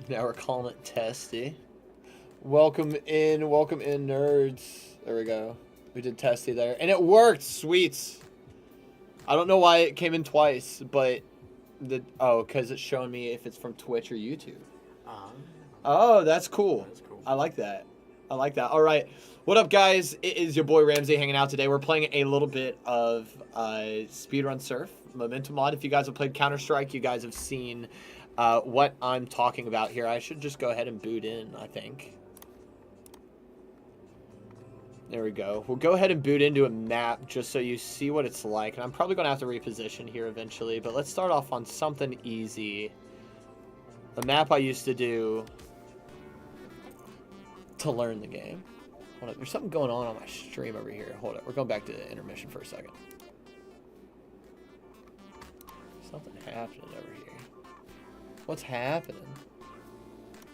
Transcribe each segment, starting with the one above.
Now we're calling it testy. Welcome in, nerds. There we go. We did testy there, and it worked. Sweets. I don't know why it came in twice, but because it's showing me if it's from Twitch or YouTube. Oh, that's cool. That's cool. I like that. All right. What up, guys? It is your boy Ramsey hanging out today. We're playing a little bit of Speedrun Surf, Momentum Mod. If you guys have played Counter-Strike, you guys have seen what I'm talking about here. I should just go ahead and boot in, I think. There we go. We'll go ahead and boot into a map just so you see what it's like. And I'm probably going to have to reposition here eventually, but let's start off on something easy. A map I used to do to learn the game. Hold up. There's something going on my stream over here. Hold up. We're going back to intermission for a second. Something happening over here. What's happening?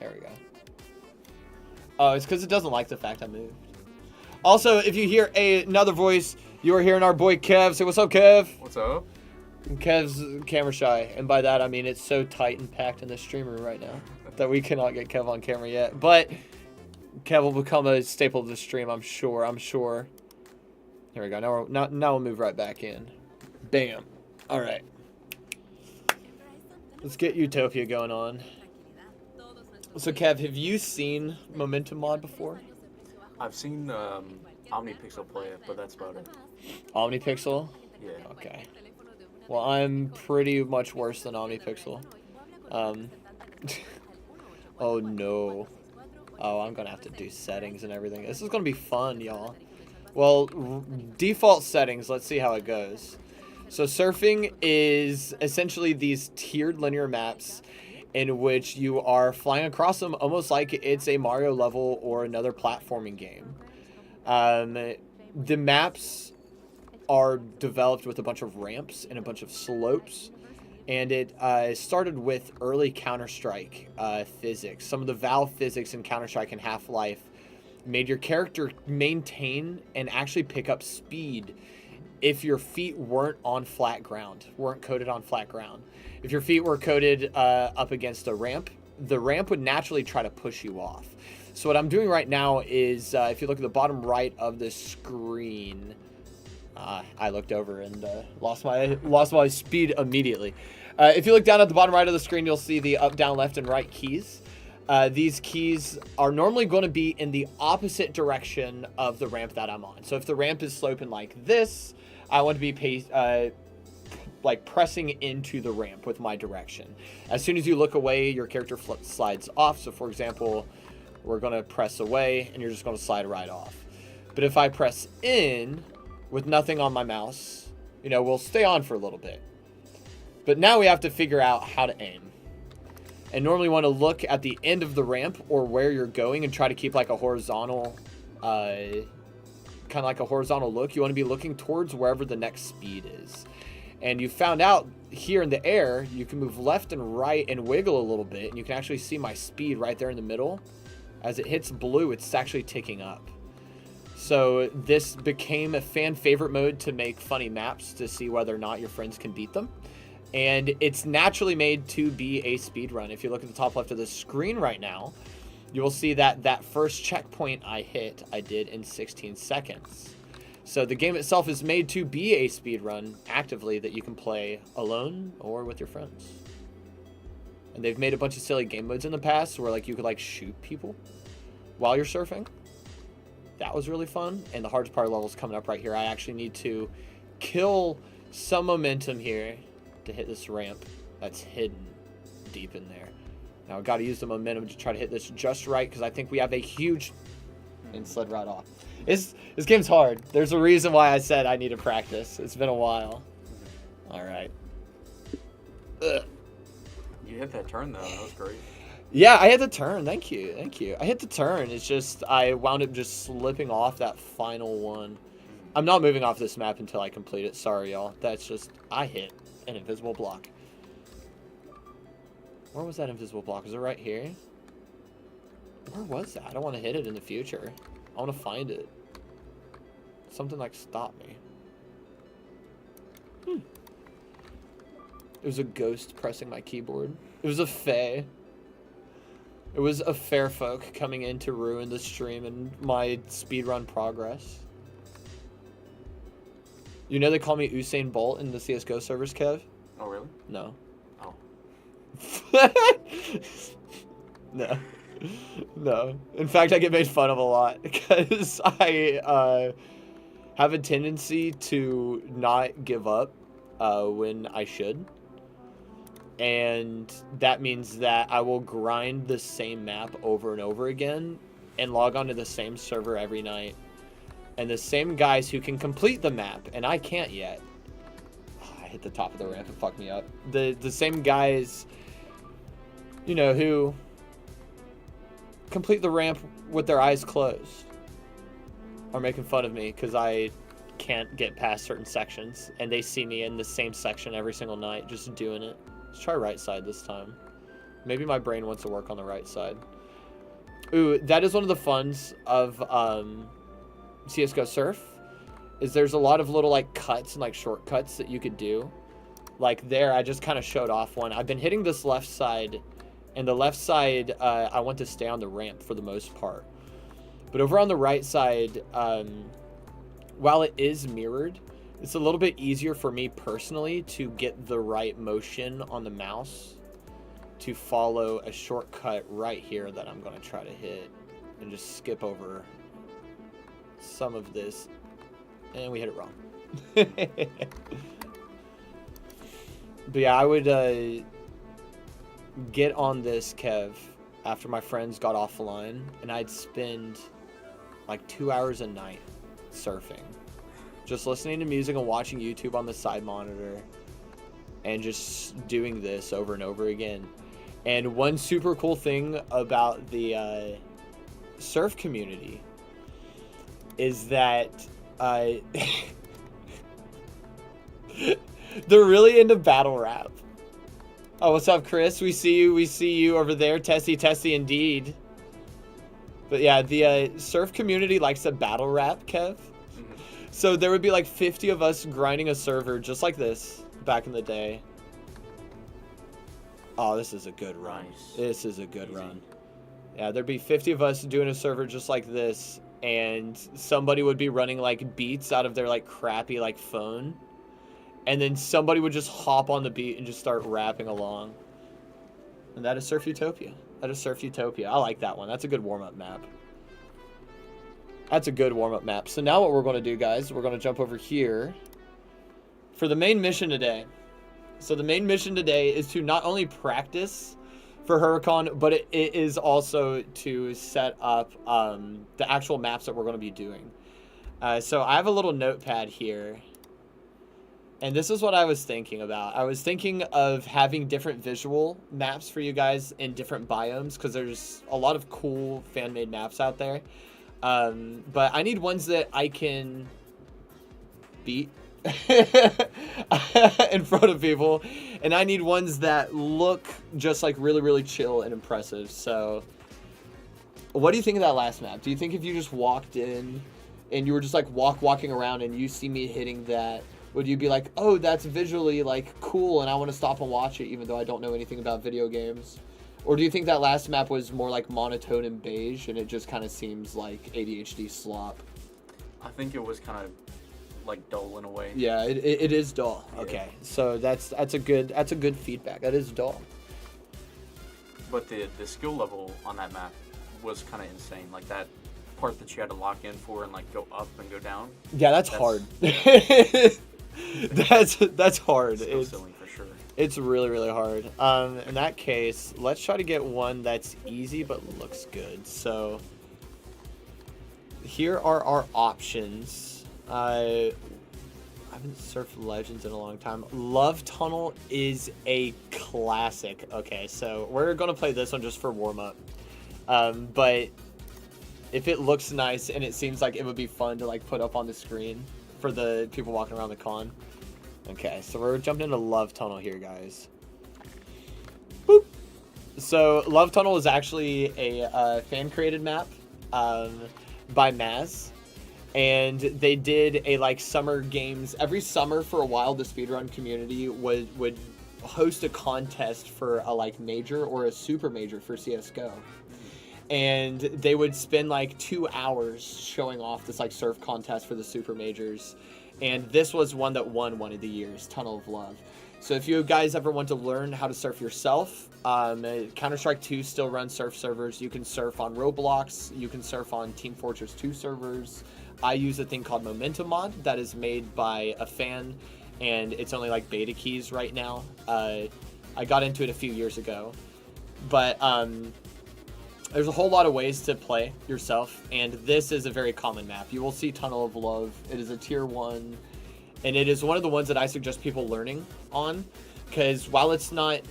There we go. Oh, it's because it doesn't like the fact I moved. Also, if you hear another voice, you are hearing our boy Kev. Say, what's up, Kev? What's up? Kev's camera shy, and by that I mean it's so tight and packed in the stream room right now that we cannot get Kev on camera yet. But Kev will become a staple of the stream, I'm sure. There we go. Now we'll move right back in. Bam. All right. Let's get Utopia going on. So Kev, have you seen Momentum Mod before? I've seen OmniPixel play it, but that's about it. OmniPixel? Yeah. Okay. Well, I'm pretty much worse than OmniPixel. Oh no. Oh, I'm gonna have to do settings and everything. This is gonna be fun, y'all. Well, default settings, let's see how it goes. So surfing is essentially these tiered linear maps in which you are flying across them almost like it's a Mario level or another platforming game. The maps are developed with a bunch of ramps and a bunch of slopes, and it started with early Counter-Strike physics. Some of the Valve physics in Counter-Strike and Half-Life made your character maintain and actually pick up speed if your feet weren't on flat ground, weren't coated on flat ground. If your feet were coated up against a ramp, the ramp would naturally try to push you off. So what I'm doing right now is, if you look at the bottom right of the screen, I looked over and lost my speed immediately. If you look down at the bottom right of the screen, you'll see the up, down, left, and right keys. These keys are normally going to be in the opposite direction of the ramp that I'm on. So if the ramp is sloping like this, I want to be like pressing into the ramp with my direction. As soon as you look away, your character slides off. So for example, we're going to press away and you're just going to slide right off. But if I press in with nothing on my mouse, we'll stay on for a little bit. But now we have to figure out how to aim. And normally want to look at the end of the ramp or where you're going and try to keep like a horizontal kind of like a horizontal look. You want to be looking towards wherever the next speed is. And you found out here in the air, you can move left and right and wiggle a little bit. And you can actually see my speed right there in the middle. As it hits blue, it's actually ticking up. So this became a fan favorite mode to make funny maps to see whether or not your friends can beat them. And it's naturally made to be a speed run. If you look at the top left of the screen right now, you will see that that first checkpoint I did in 16 seconds. So the game itself is made to be a speed run actively that you can play alone or with your friends. And they've made a bunch of silly game modes in the past where like you could like shoot people while you're surfing. That was really fun. And the hardest part of the level is coming up right here. I actually need to kill some momentum here to hit this ramp that's hidden deep in there. Now I've got to use the momentum to try to hit this just right because I think we have a huge... and slid right off. This game's hard. There's a reason why I said I need to practice. It's been a while. All right. Ugh. You hit that turn though. That was great. Yeah, I hit the turn. Thank you. I hit the turn. It's just I wound up just slipping off that final one. I'm not moving off this map until I complete it. Sorry, y'all. That's just... I hit an invisible block. Where was that invisible block? Is it right here? Where was that? I don't want to hit it in the future. I want to find it. Something like stop me. It was a ghost pressing my keyboard. It was a fae. It was a fair folk coming in to ruin the stream and my speedrun progress. You know they call me Usain Bolt in the CSGO servers, Kev? Oh, really? No. Oh. No. No. In fact, I get made fun of a lot because I have a tendency to not give up when I should. And that means that I will grind the same map over and over again and log on to the same server every night. And the same guys who can complete the map, and I can't yet. Oh, I hit the top of the ramp, it fucked me up. The same guys, you know, who complete the ramp with their eyes closed are making fun of me because I can't get past certain sections. And they see me in the same section every single night just doing it. Let's try right side this time. Maybe my brain wants to work on the right side. Ooh, that is one of the funs of CSGO Surf. Is there's a lot of little like cuts and like shortcuts that you could do. Like there, I just kind of showed off one. I've been hitting this left side, and the left side, I want to stay on the ramp for the most part. But over on the right side, while it is mirrored, it's a little bit easier for me personally to get the right motion on the mouse to follow a shortcut right here that I'm going to try to hit and just skip over some of this. And we hit it wrong. But yeah, I would get on this, Kev, after my friends got off the line, and I'd spend like 2 hours a night surfing. Just listening to music and watching YouTube on the side monitor and just doing this over and over again. And one super cool thing about the surf community is that they're really into battle rap. Oh, what's up, Chris? We see you over there. Testy indeed. But yeah, the surf community likes to battle rap, Kev. So there would be like 50 of us grinding a server just like this back in the day. Oh, this is a good run. Nice. This is a good run. Yeah, there'd be 50 of us doing a server just like this, and somebody would be running like beats out of their like crappy like phone, and then somebody would just hop on the beat and just start rapping along. And that is Surf Utopia. That is Surf Utopia. I like that one. That's a good warm-up map. That's a good warm-up map. So now what we're going to do, guys, we're going to jump over here for the main mission today. So the main mission today is to not only practice for Hurricon, but it is also to set up the actual maps that we're going to be doing. So I have a little notepad here. And this is what I was thinking about. I was thinking of having different visual maps for you guys in different biomes, because there's a lot of cool fan-made maps out there. But I need ones that I can beat in front of people, and I need ones that look just like really, really chill and impressive. So what do you think of that last map? Do you think if you just walked in and you were just like walking around and you see me hitting that, would you be like, oh, that's visually like cool and I want to stop and watch it even though I don't know anything about video games? Or do you think that last map was more like monotone and beige and it just kind of seems like ADHD slop? I think it was kind of like dull in a way. Yeah, it is dull. Yeah. Okay, so that's a good feedback. That is dull. But the skill level on that map was kind of insane. Like that part that you had to lock in for and like go up and go down. Yeah, that's hard. that's hard. Skill ceiling for sure. It's really, really hard. In that case, let's try to get one that's easy but looks good. So here are our options. I haven't surfed Legends in a long time. Love Tunnel is a classic. Okay, so we're going to play this one just for warm-up. But if it looks nice and it seems like it would be fun to like put up on the screen for the people walking around the con. Okay, so we're jumping into Love Tunnel here, guys. Boop. So Love Tunnel is actually a fan-created map by Maz. And they did a like summer games every summer for a while. The speedrun community would host a contest for a like major or a super major for CS:GO. And they would spend like 2 hours showing off this like surf contest for the super majors. And this was one that won one of the years, Tunnel of Love. So if you guys ever want to learn how to surf yourself, Counter-Strike 2 still runs surf servers. You can surf on Roblox. You can surf on Team Fortress 2 servers. I use a thing called Momentum Mod that is made by a fan, and it's only like beta keys right now. I got into it a few years ago. But there's a whole lot of ways to play yourself, and this is a very common map. You will see Tunnel of Love. It is a tier 1. And it is one of the ones that I suggest people learning on, because while it's not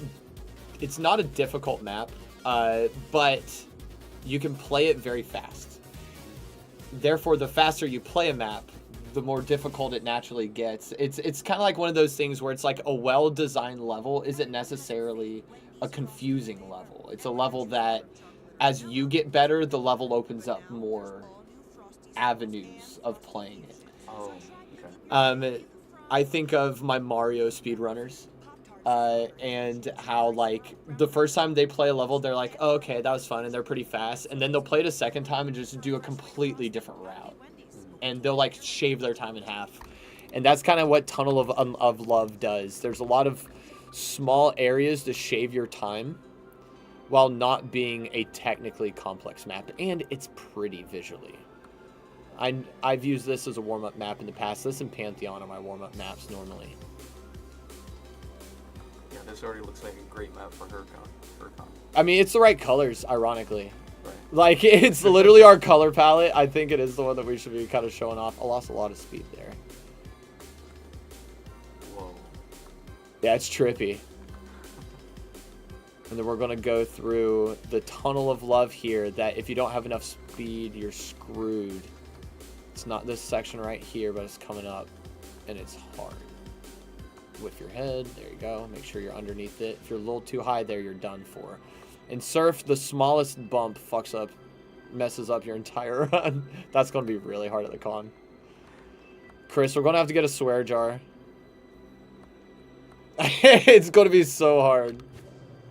a difficult map, but you can play it very fast. Therefore, the faster you play a map, the more difficult it naturally gets. It's kind of like one of those things where it's like a well-designed level isn't necessarily a confusing level. It's a level that, as you get better, the level opens up more avenues of playing it. Oh. I think of my Mario speedrunners, and how, like, the first time they play a level, they're like, oh, okay, that was fun, and they're pretty fast, and then they'll play it a second time and just do a completely different route, and they'll, like, shave their time in half, and that's kind of what Tunnel of Love does. There's a lot of small areas to shave your time, while not being a technically complex map, and it's pretty visually. I've used this as a warm-up map in the past. This and Pantheon are my warm-up maps normally. Yeah, this already looks like a great map for Hurricon. I mean, it's the right colors, ironically. Right. Like, it's literally our color palette. I think it is the one that we should be kind of showing off. I lost a lot of speed there. Whoa. Yeah, it's trippy. And then we're going to go through the Tunnel of Love here, that if you don't have enough speed, you're screwed. It's not this section right here, but it's coming up, and it's hard. With your head, there you go. Make sure you're underneath it. If you're a little too high there, you're done for. In Surf, the smallest bump messes up your entire run. That's going to be really hard at the con. Chris, we're going to have to get a swear jar. It's going to be so hard.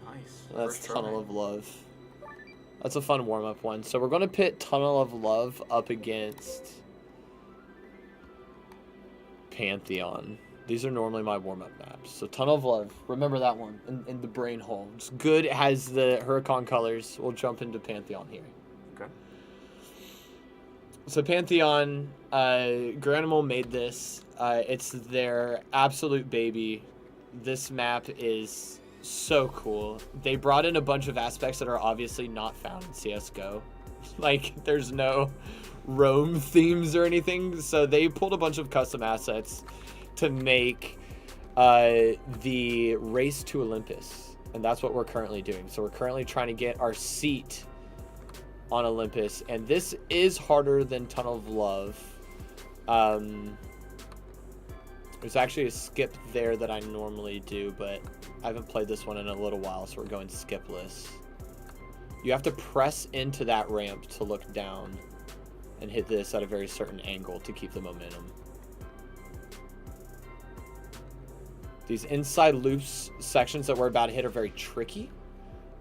Nice. That's Tunnel of Love. That's a fun warm-up one. So we're going to pit Tunnel of Love up against Pantheon. These are normally my warm-up maps. So Tunnel of Love, remember that one in the brain hole. It's good. It has the Hurricon colors. We'll jump into Pantheon here. Okay. So Pantheon, Granimal made this. It's their absolute baby. This map is so cool. They brought in a bunch of aspects that are obviously not found in CSGO. Like, there's no Rome themes or anything. So they pulled a bunch of custom assets to make the Race to Olympus. And that's what we're currently doing. So we're currently trying to get our seat on Olympus. And this is harder than Tunnel of Love. There's actually a skip there that I normally do, but I haven't played this one in a little while, so we're going skipless. You have to press into that ramp to look down and hit this at a very certain angle to keep the momentum. These inside loops sections that we're about to hit are very tricky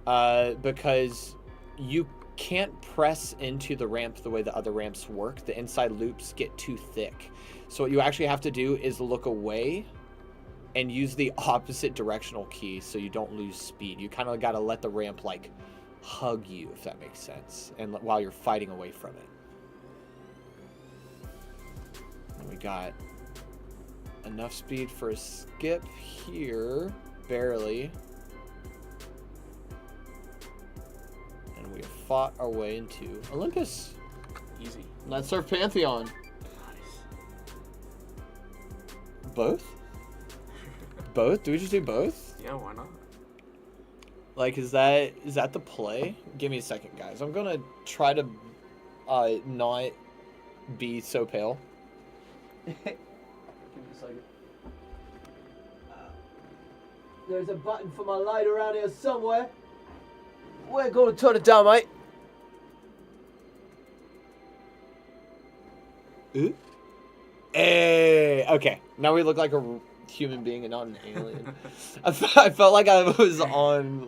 because you can't press into the ramp the way the other ramps work. The inside loops get too thick. So what you actually have to do is look away and use the opposite directional key so you don't lose speed. You kind of got to let the ramp like hug you, if that makes sense, and while you're fighting away from it. And we got enough speed for a skip here, barely. And we have fought our way into Olympus. Easy. Let's surf Pantheon. Nice. Both? Both? Do we just do both? Yeah, why not? Like, is that the play? Give me a second, guys. I'm gonna try to not be so pale. Give me a second. There's a button for my light around here somewhere. We're gonna turn it down, mate. Ooh. Hey, okay. Now we look like a human being and not an alien. I felt like I was on.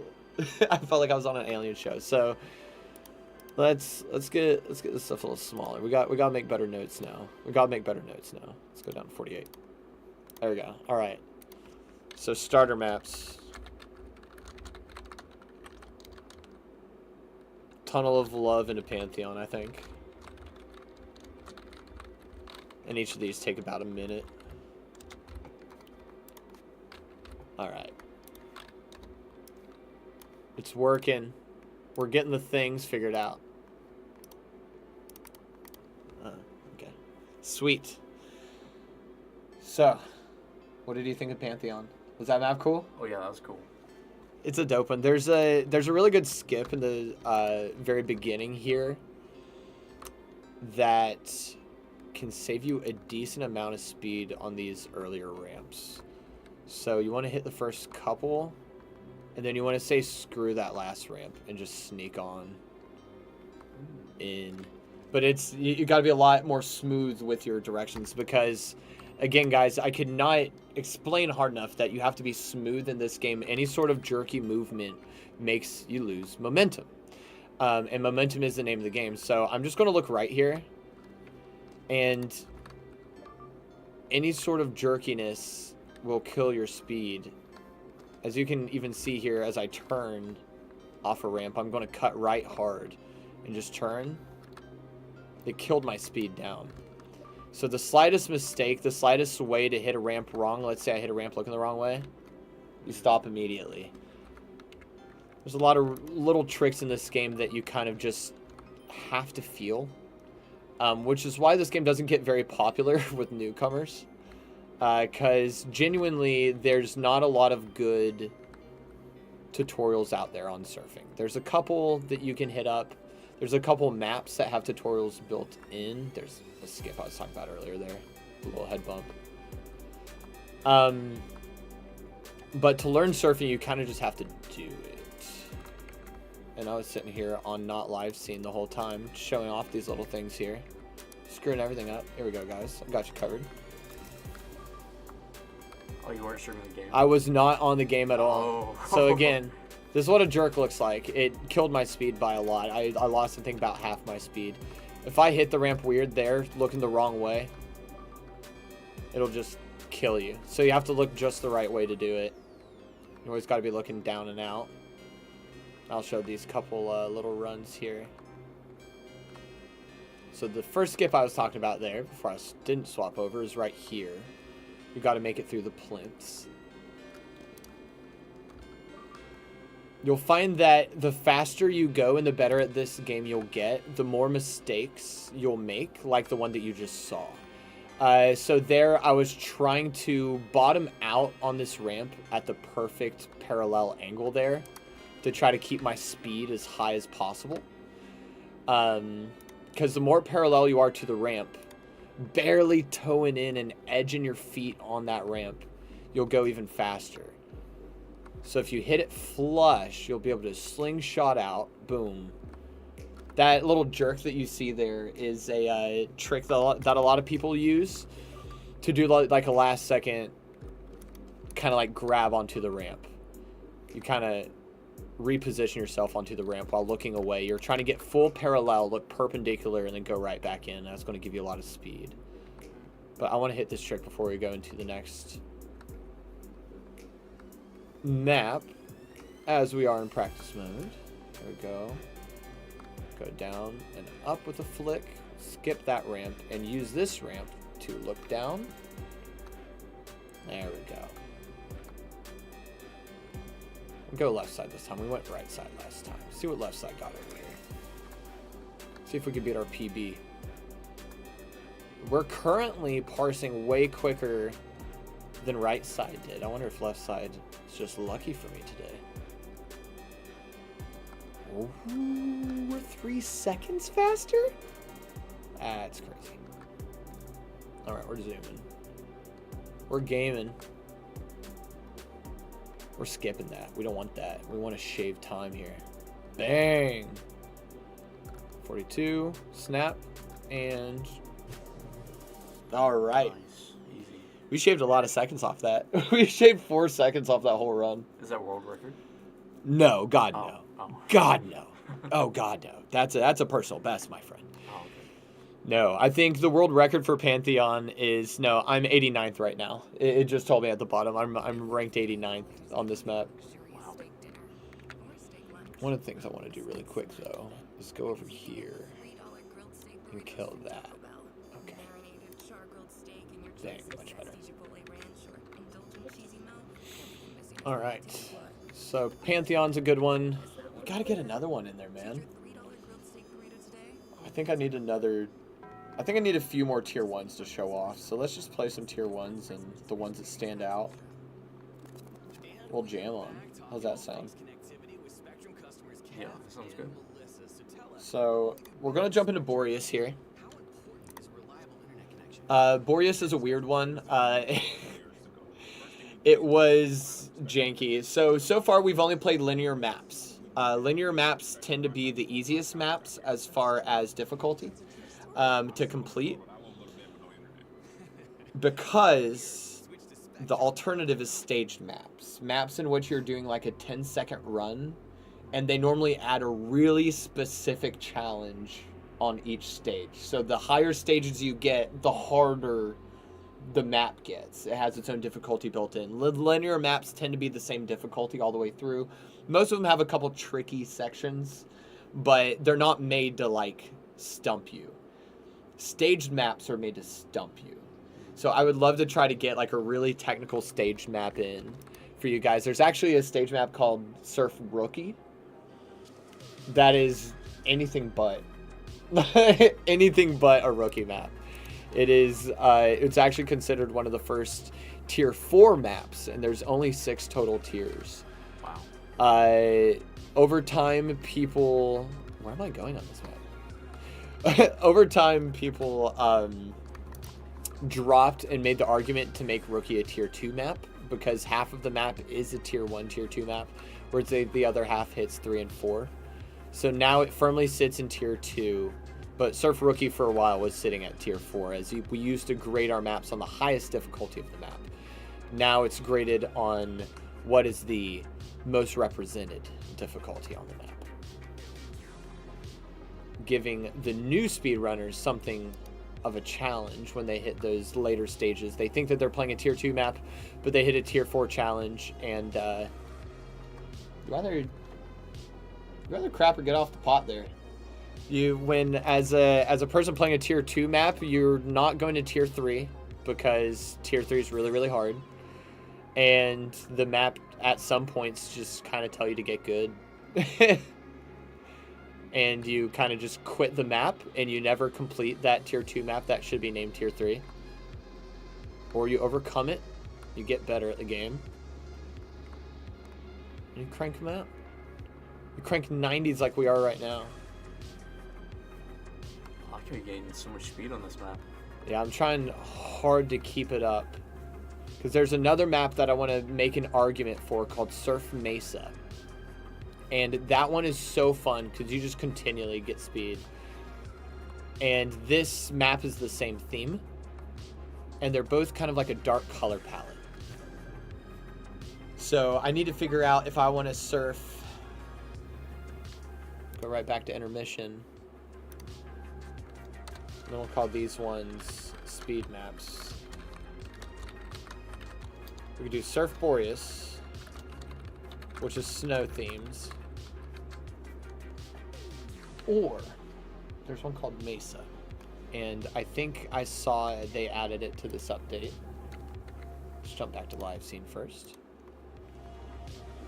I felt like I was on an alien show. So let's get this stuff a little smaller. We gotta make better notes now. Let's go down to 48. There we go. All right. So starter maps. Tunnel of Love into Pantheon, I think. And each of these take about a minute. Alright. It's working. We're getting the things figured out. Okay. Sweet. So, what did you think of Pantheon? Was that map cool? Oh yeah, that was cool. It's a dope one. There's a really good skip in the very beginning here that can save you a decent amount of speed on these earlier ramps. So you want to hit the first couple, and then you want to say screw that last ramp and just sneak on in. But it's you got to be a lot more smooth with your directions because, again, guys, I could not explain hard enough that you have to be smooth in this game. Any sort of jerky movement makes you lose momentum. And momentum is the name of the game. So I'm just going to look right here. And any sort of jerkiness will kill your speed. As you can even see here, as I turn off a ramp, I'm going to cut right hard and just turn. It killed my speed down. So the slightest mistake, the slightest way to hit a ramp wrong, let's say I hit a ramp looking the wrong way, you stop immediately. There's a lot of little tricks in this game that you kind of just have to feel, which is why this game doesn't get very popular with newcomers, because genuinely there's not a lot of good tutorials out there on surfing. There's a couple that you can hit up. There's a couple maps that have tutorials built in. There's a skip I was talking about earlier there. A little head bump. But to learn surfing, you kind of just have to do it. And I was sitting here on not live scene the whole time, showing off these little things here. Screwing everything up. Here we go, guys. I got you covered. Oh, you weren't streaming the game? I was not on the game at all. Oh. So again, this is what a jerk looks like. It killed my speed by a lot. I lost, I think, about half my speed. If I hit the ramp weird there, looking the wrong way, it'll just kill you. So you have to look just the right way to do it. You always got to be looking down and out. I'll show these couple little runs here. So the first skip I was talking about there, before I didn't swap over, is right here. You've got to make it through the plinths. You'll find that the faster you go and the better at this game you'll get, the more mistakes you'll make, like the one that you just saw. So there, I was trying to bottom out on this ramp at the perfect parallel angle there to try to keep my speed as high as possible. Because the more parallel you are to the ramp, barely toeing in and edging your feet on that ramp, you'll go even faster. So if you hit it flush, you'll be able to slingshot out. Boom. That little jerk that you see there is a trick that a lot of people use to do like a last second kind of like grab onto the ramp. You kind of reposition yourself onto the ramp while looking away. You're trying to get full parallel, look perpendicular, and then go right back in. That's going to give you a lot of speed. But I want to hit this trick before we go into the next map, as we are in practice mode. There we go. Go down and up with a flick, skip that ramp, and use this ramp to look down. There we go. Go left side this time. We went right side last time. See what left side got over here. See if we can beat our PB. We're currently parsing way quicker than right side did. I wonder if left side is just lucky for me today. Ooh, we're 3 seconds faster? That's crazy. Alright, we're zooming. We're gaming. We're skipping that. We don't want that. We want to shave time here. Bang! 42, snap, and... Alright. Nice. Easy. We shaved a lot of seconds off that. We shaved 4 seconds off that whole run. Is that world record? No, God no. Oh. God no. Oh God no. That's a personal best, my friend. Oh, okay. No, I think the world record for Pantheon is no. I'm 89th right now. It just told me at the bottom. I'm ranked 89th on this map. Wow. One of the things I want to do really quick though is go over here and kill that. Okay. Dang, much better. All right. So Pantheon's a good one. We gotta get another one in there, man. I think I need a few more tier 1s to show off. So let's just play some tier 1s and the ones that stand out. We'll jam on. How's that sound? Yeah, that sounds good. So we're gonna jump into Boreas here. Boreas is a weird one. It was janky. So far we've only played linear maps. Linear maps tend to be the easiest maps as far as difficulty to complete, because the alternative is staged maps. Maps in which you're doing like a 10-second run, and they normally add a really specific challenge on each stage. So the higher stages you get, the harder the map gets. It has its own difficulty built in. Linear maps tend to be the same difficulty all the way through. Most of them have a couple tricky sections, but they're not made to like stump you. Staged maps are made to stump you. So I would love to try to get like a really technical staged map in for you guys. There's actually a stage map called Surf Rookie that is anything but anything but a rookie map. It is it's actually considered one of the first tier 4 maps, and there's only 6 total tiers. Wow. Over time people, where am I going on this map? Over time people dropped and made the argument to make Rookie a tier 2 map, because half of the map is a tier 1, tier 2 map, whereas the other half hits 3 and 4. So now it firmly sits in tier 2, but Surf Rookie for a while was sitting at tier 4, as we used to grade our maps on the highest difficulty of the map. Now it's graded on what is the most represented difficulty on the map, giving the new speedrunners something of a challenge when they hit those later stages. They think that they're playing a tier 2 map, but they hit a tier 4 challenge, and rather crap or get off the pot there. As a person playing a tier 2 map, you're not going to tier 3, because tier 3 is really, really hard, and the map at some points just kind of tell you to get good. And you kind of just quit the map and you never complete that tier 2 map that should be named tier 3. Or you overcome it, you get better at the game, and you crank them out. You crank 90s like we are right now. I could be gaining so much speed on this map. Yeah, I'm trying hard to keep it up, because there's another map that I want to make an argument for called Surf Mesa. And that one is so fun because you just continually get speed. And this map is the same theme, and they're both kind of like a dark color palette. So I need to figure out if I want to surf. Go right back to intermission. And then we'll call these ones speed maps. We could do Surf Boreas, which is snow themes. Or there's one called Mesa, and I think I saw they added it to this update. Let's jump back to live scene first.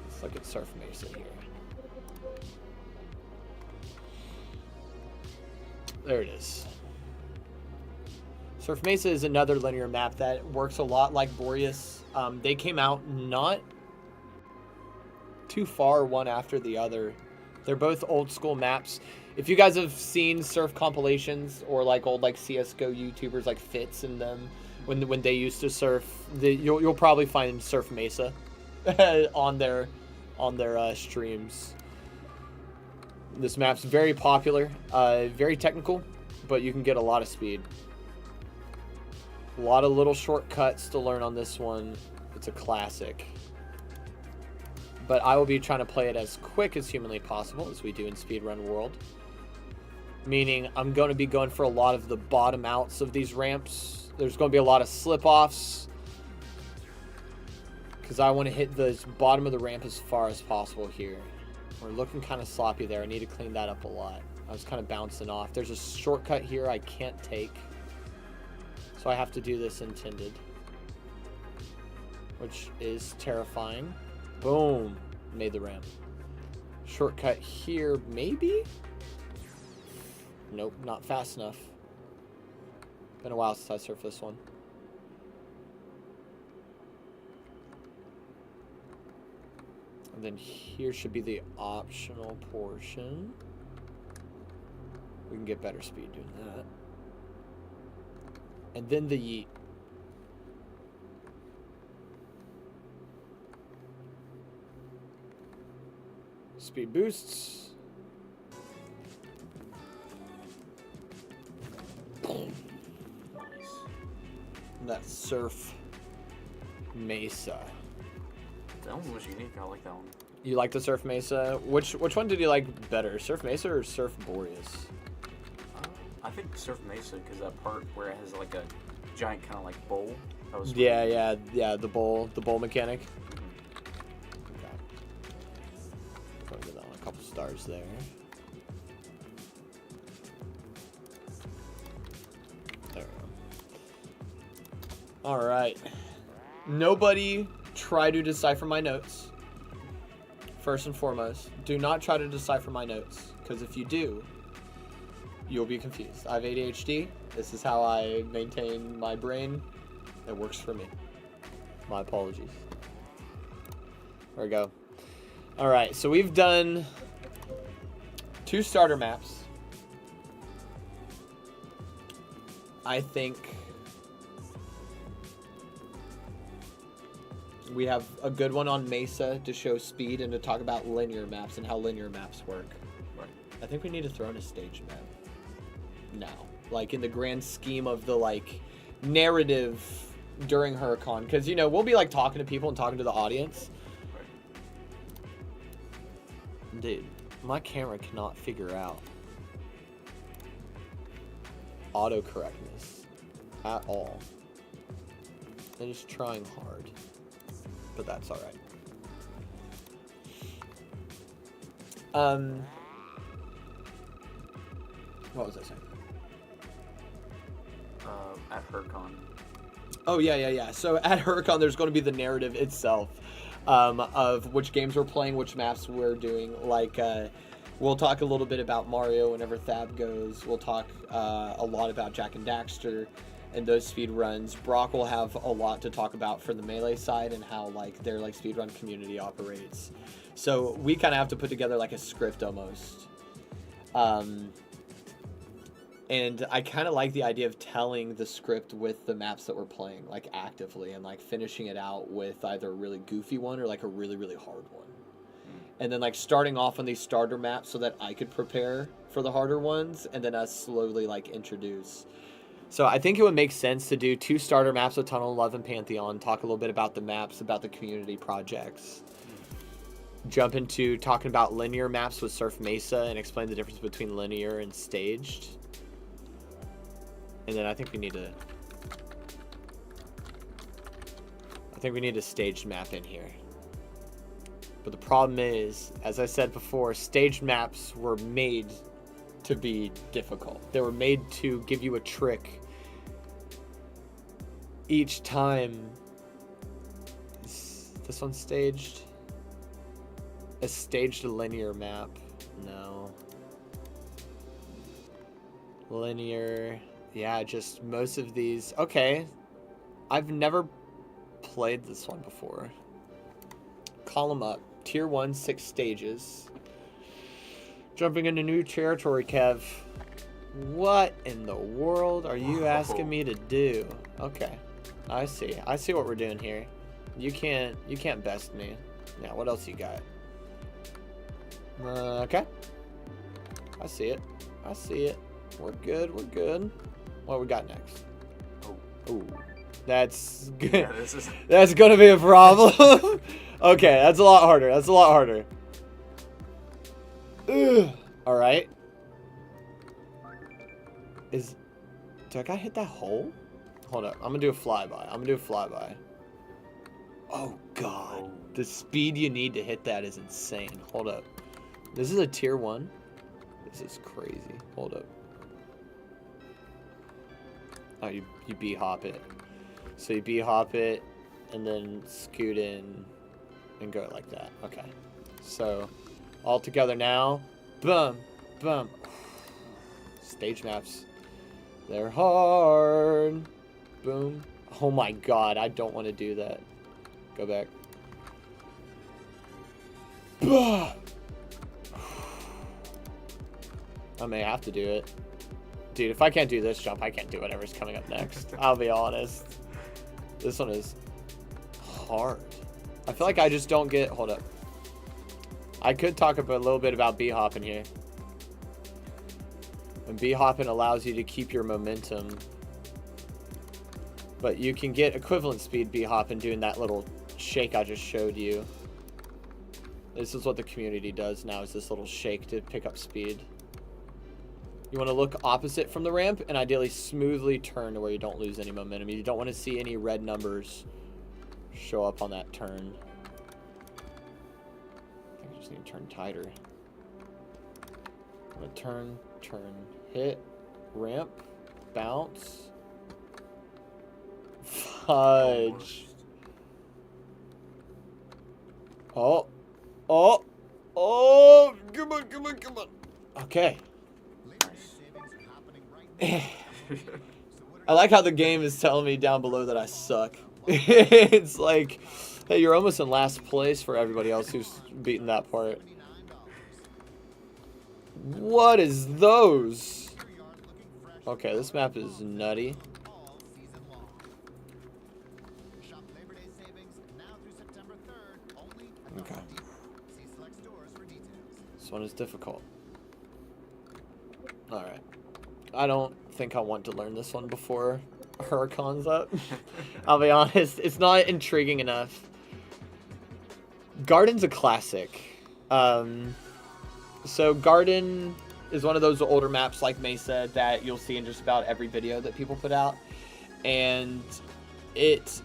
Let's look at Surf Mesa here. There it is. Surf Mesa is another linear map that works a lot like Boreas. They came out not too far one after the other. They're both old school maps. If you guys have seen surf compilations or like old like CS:GO YouTubers like Fitz and them when they used to surf, you'll probably find Surf Mesa on their streams. This map's very popular, very technical, but you can get a lot of speed. A lot of little shortcuts to learn on this one. It's a classic. But I will be trying to play it as quick as humanly possible, as we do in Speedrun World. Meaning, I'm going to be going for a lot of the bottom outs of these ramps. There's going to be a lot of slip-offs. Because I want to hit the bottom of the ramp as far as possible here. We're looking kind of sloppy there. I need to clean that up a lot. I was kind of bouncing off. There's a shortcut here I can't take. So I have to do this intended. Which is terrifying. Boom. Made the ramp. Shortcut here, maybe? Nope, not fast enough. Been a while since I surfed this one. And then here should be the optional portion. We can get better speed doing that. And then the yeet. Speed boosts. Boom. Nice. That surf mesa. That one was unique. I like that one. You like the surf mesa? Which one did you like better, surf mesa or surf boreas? I think Surf Mesa, because that part where it has like a giant kind of like bowl. That was Yeah, the bowl mechanic. Mm-hmm. Okay. Probably give that one a couple stars there. There we go. All right. Nobody try to decipher my notes. First and foremost, do not try to decipher my notes, because if you do, you'll be confused. I have ADHD. This is how I maintain my brain. It works for me. My apologies. There we go. All right, so we've done 2 starter maps. I think we have a good one on Mesa to show speed and to talk about linear maps and how linear maps work. Right. I think we need to throw in a stage map now, like in the grand scheme of the like narrative during Hurricon, because you know we'll be like talking to people and talking to the audience. Right. Dude, my camera cannot figure out autocorrectness at all. It is trying hard, but that's all right. What was I saying? At Hurricon. Oh, yeah. So at Hurricon, there's going to be the narrative itself of which games we're playing, which maps we're doing. Like, we'll talk a little bit about Mario whenever Thab goes. We'll talk a lot about Jack and Daxter and those speed runs. Brock will have a lot to talk about for the Melee side and how, like, their, like, speedrun community operates. So we kind of have to put together, like, a script almost. And I kind of like the idea of telling the script with the maps that we're playing, like, actively, and, like, finishing it out with either a really goofy one or, like, a really, really hard one. And then, like, starting off on these starter maps so that I could prepare for the harder ones, and then us slowly, like, introduce. So I think it would make sense to do 2 starter maps with Tunnel 11 Pantheon, talk a little bit about the maps, about the community projects. Jump into talking about linear maps with Surf Mesa and explain the difference between linear and staged. And then I think we need a staged map in here. But the problem is, as I said before, staged maps were made to be difficult. They were made to give you a trick each time. Is this one staged? A staged linear map? No. Linear. Yeah, just most of these. Okay. I've never played this one before. Column up. Tier 1, 6 stages. Jumping into new territory, Kev. What in the world are you asking me to do? Okay. I see. I see what we're doing here. You can't best me. Now, what else you got? Okay. I see it. We're good. What we got next? Oh, Ooh, that's good. Yeah, this is. That's gonna be a problem. Okay, that's a lot harder. That's a lot harder. Ugh. All right. Do I gotta hit that hole? Hold up. I'm gonna do a flyby. I'm gonna do a flyby. Oh god, the speed you need to hit that is insane. Hold up. This is a tier 1. This is crazy. Hold up. Oh, you B-hop it. So you B-hop it, and then scoot in, and go like that. Okay. So, all together now. Boom, boom. Stage maps. They're hard. Boom. Oh my god, I don't want to do that. Go back. I may have to do it. Dude, if I can't do this jump, I can't do whatever's coming up next. I'll be honest. This one is hard. I feel like I just don't get... Hold up. I could talk a little bit about B-hopping here. And B-hopping allows you to keep your momentum. But you can get equivalent speed B-hopping doing that little shake I just showed you. This is what the community does now, is this little shake to pick up speed. You want to look opposite from the ramp and ideally smoothly turn to where you don't lose any momentum. You don't want to see any red numbers show up on that turn. I think I just need to turn tighter. I'm going to turn, hit, ramp, bounce. Fudge. Oh, come on. Okay. I like how the game is telling me down below that I suck. It's like, hey, you're almost in last place for everybody else who's beaten that part. What is those? Okay, this map is nutty. Okay. This one is difficult. Alright. I don't think I want to learn this one before Hurricon's up. I'll be honest, it's not intriguing enough. Garden's a classic. So Garden is one of those older maps, like May said, that you'll see in just about every video that people put out. And it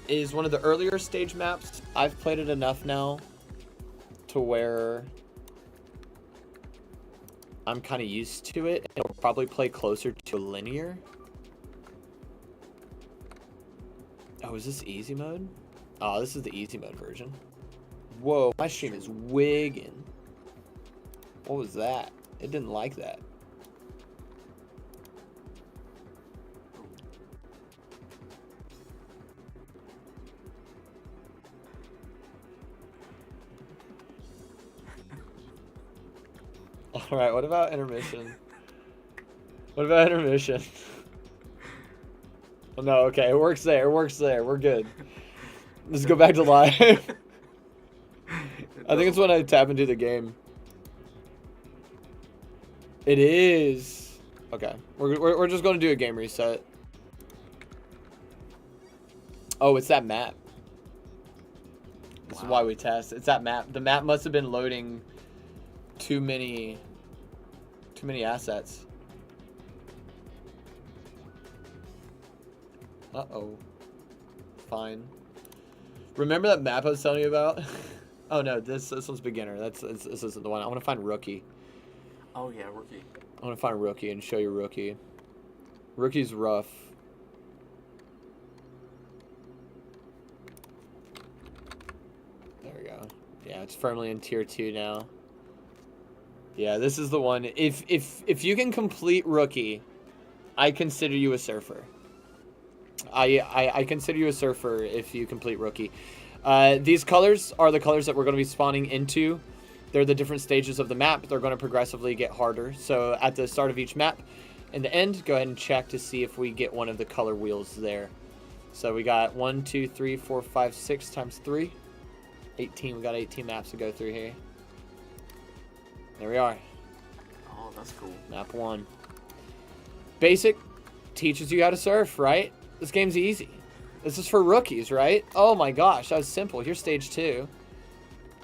is one of the earlier stage maps. I've played it enough now to where I'm kind of used to it. It'll probably play closer to linear. Oh, is this easy mode? Oh, this is the easy mode version. Whoa, my stream is wigging. What was that? It didn't like that. Alright, what about intermission? What about intermission? Oh, no, okay, it works there, it works there, we're good. Let's go back to live. I think it's when I tap into the game. It is. Okay, we're just going to do a game reset. Oh, it's that map. This is why we test. It's that map. The map must have been loading too many assets. Uh-oh. Fine. Remember that map I was telling you about? Oh no, this one's beginner. This isn't the one. I want to find rookie. Oh yeah, rookie. I want to find rookie and show you rookie. Rookie's rough. There we go. Yeah, it's firmly in tier 2 now. Yeah, this is the one. If you can complete rookie, I consider you a surfer. I consider you a surfer if you complete rookie. These colors are the colors that we're going to be spawning into. They're the different stages of the map. They're going to progressively get harder. So at the start of each map, in the end, go ahead and check to see if we get one of the color wheels there. So we got 1, 2, 3, 4, 5, 6 times 3. 18. We got 18 maps to go through here. There we are. Oh, that's cool. Map 1. Basic teaches you how to surf, right? This game's easy. This is for rookies, right? Oh my gosh, that was simple. Here's stage 2.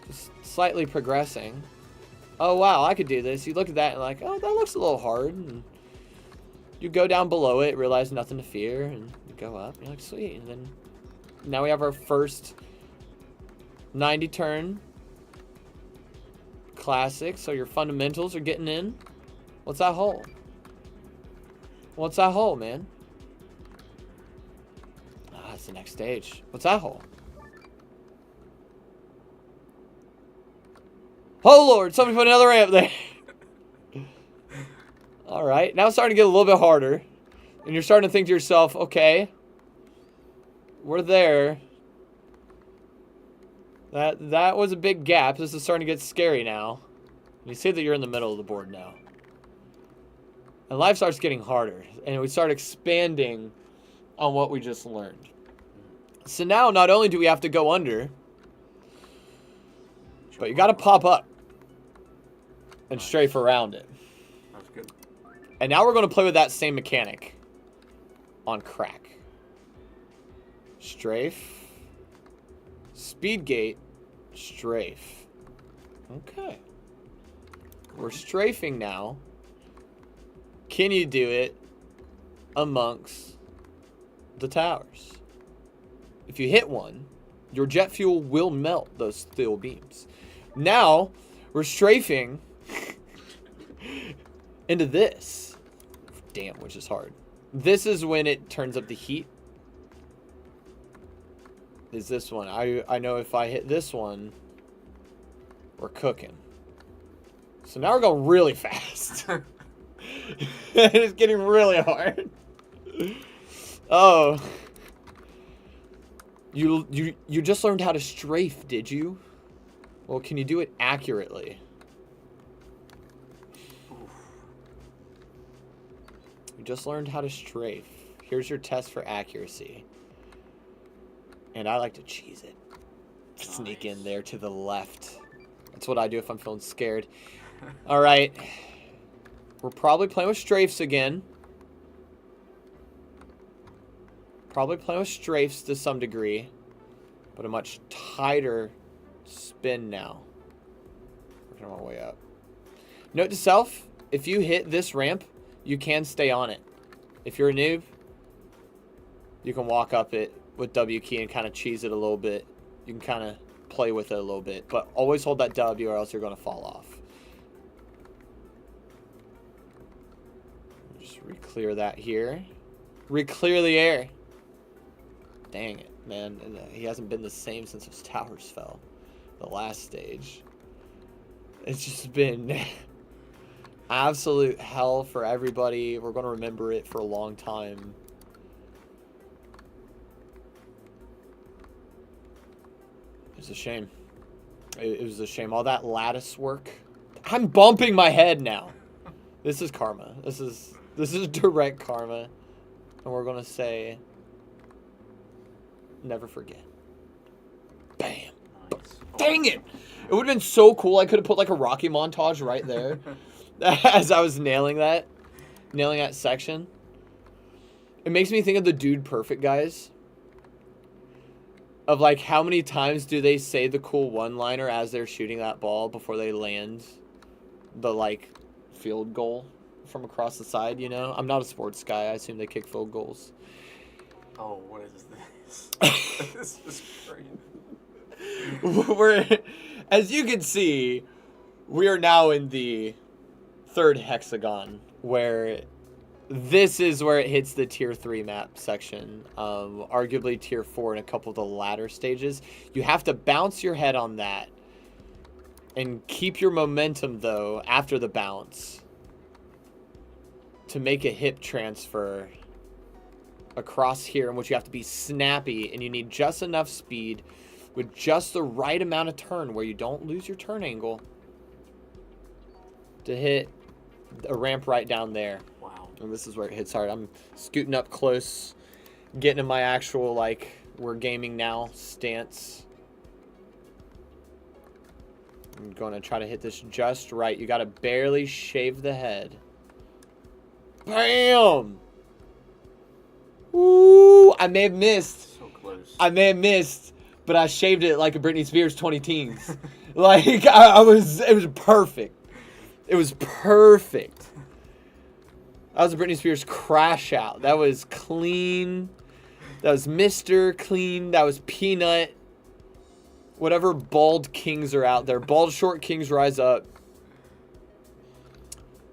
Just slightly progressing. Oh wow, I could do this. You look at that and like, oh, that looks a little hard. And you go down below it, realize nothing to fear, and you go up. And you're like, sweet. And then now we have our first 90 turn classic. So your fundamentals are getting in. What's that hole? What's that hole, man? Ah, that's the next stage. What's that hole? Oh lord, somebody put another ramp there. Alright, now it's starting to get a little bit harder. And you're starting to think to yourself, okay, we're there. That was a big gap. This is starting to get scary now. You see that you're in the middle of the board now. And life starts getting harder. And we start expanding on what we just learned. So now, not only do we have to go under, but you got to pop up and strafe around it. That's good. And now we're going to play with that same mechanic on crack. Strafe. Speed gate. Strafe. Okay. We're strafing now. Can you do it amongst the towers? If you hit one, your jet fuel will melt those steel beams. Now, we're strafing into this. Damn, which is hard. This is when it turns up the heat. Is this one. I know if I hit this one, we're cooking. So now we're going really fast. It's getting really hard. Oh. You just learned how to strafe, did you? Well, can you do it accurately? You just learned how to strafe. Here's your test for accuracy. And I like to cheese it. Sneak in there to the left. That's what I do if I'm feeling scared. All right. We're probably playing with strafes again. Probably playing with strafes to some degree. But a much tighter spin now. Working my way up. Note to self, if you hit this ramp, you can stay on it. If you're a noob, you can walk up it with W key and kind of cheese it a little bit. You can kind of play with it a little bit. But always hold that W or else you're going to fall off. Just re-clear that here. Re-clear the air. Dang it, man. He hasn't been the same since his towers fell. The last stage. It's just been absolute hell for everybody. We're going to remember it for a long time. It's a shame. It was a shame. All that lattice work. I'm bumping my head now. This is karma. This is direct karma. And we're going to say, never forget. Bam. Nice. Dang it. It would have been so cool. I could have put like a Rocky montage right there as I was nailing that section. It makes me think of the Dude Perfect guys. Of like how many times do they say the cool one-liner as they're shooting that ball before they land the like field goal from across the side, you know? I'm not a sports guy. I assume they kick field goals. Oh, what is this? This is crazy. We're, as you can see, we are now in the third hexagon where this is where it hits the tier 3 map section. Arguably tier 4 in a couple of the latter stages. You have to bounce your head on that and keep your momentum though after the bounce to make a hip transfer across here, in which you have to be snappy and you need just enough speed with just the right amount of turn where you don't lose your turn angle to hit a ramp right down there. Wow. And this is where it hits hard. I'm scooting up close, getting in my actual, like, we're gaming now stance. I'm going to try to hit this just right. You got to barely shave the head. Bam! Ooh, I may have missed. So close. I may have missed, but I shaved it like a Britney Spears 20 teens. Like, it was perfect. It was perfect. That was a Britney Spears crash out. That was clean. That was Mr. Clean. That was Peanut. Whatever bald kings are out there. Bald short kings rise up.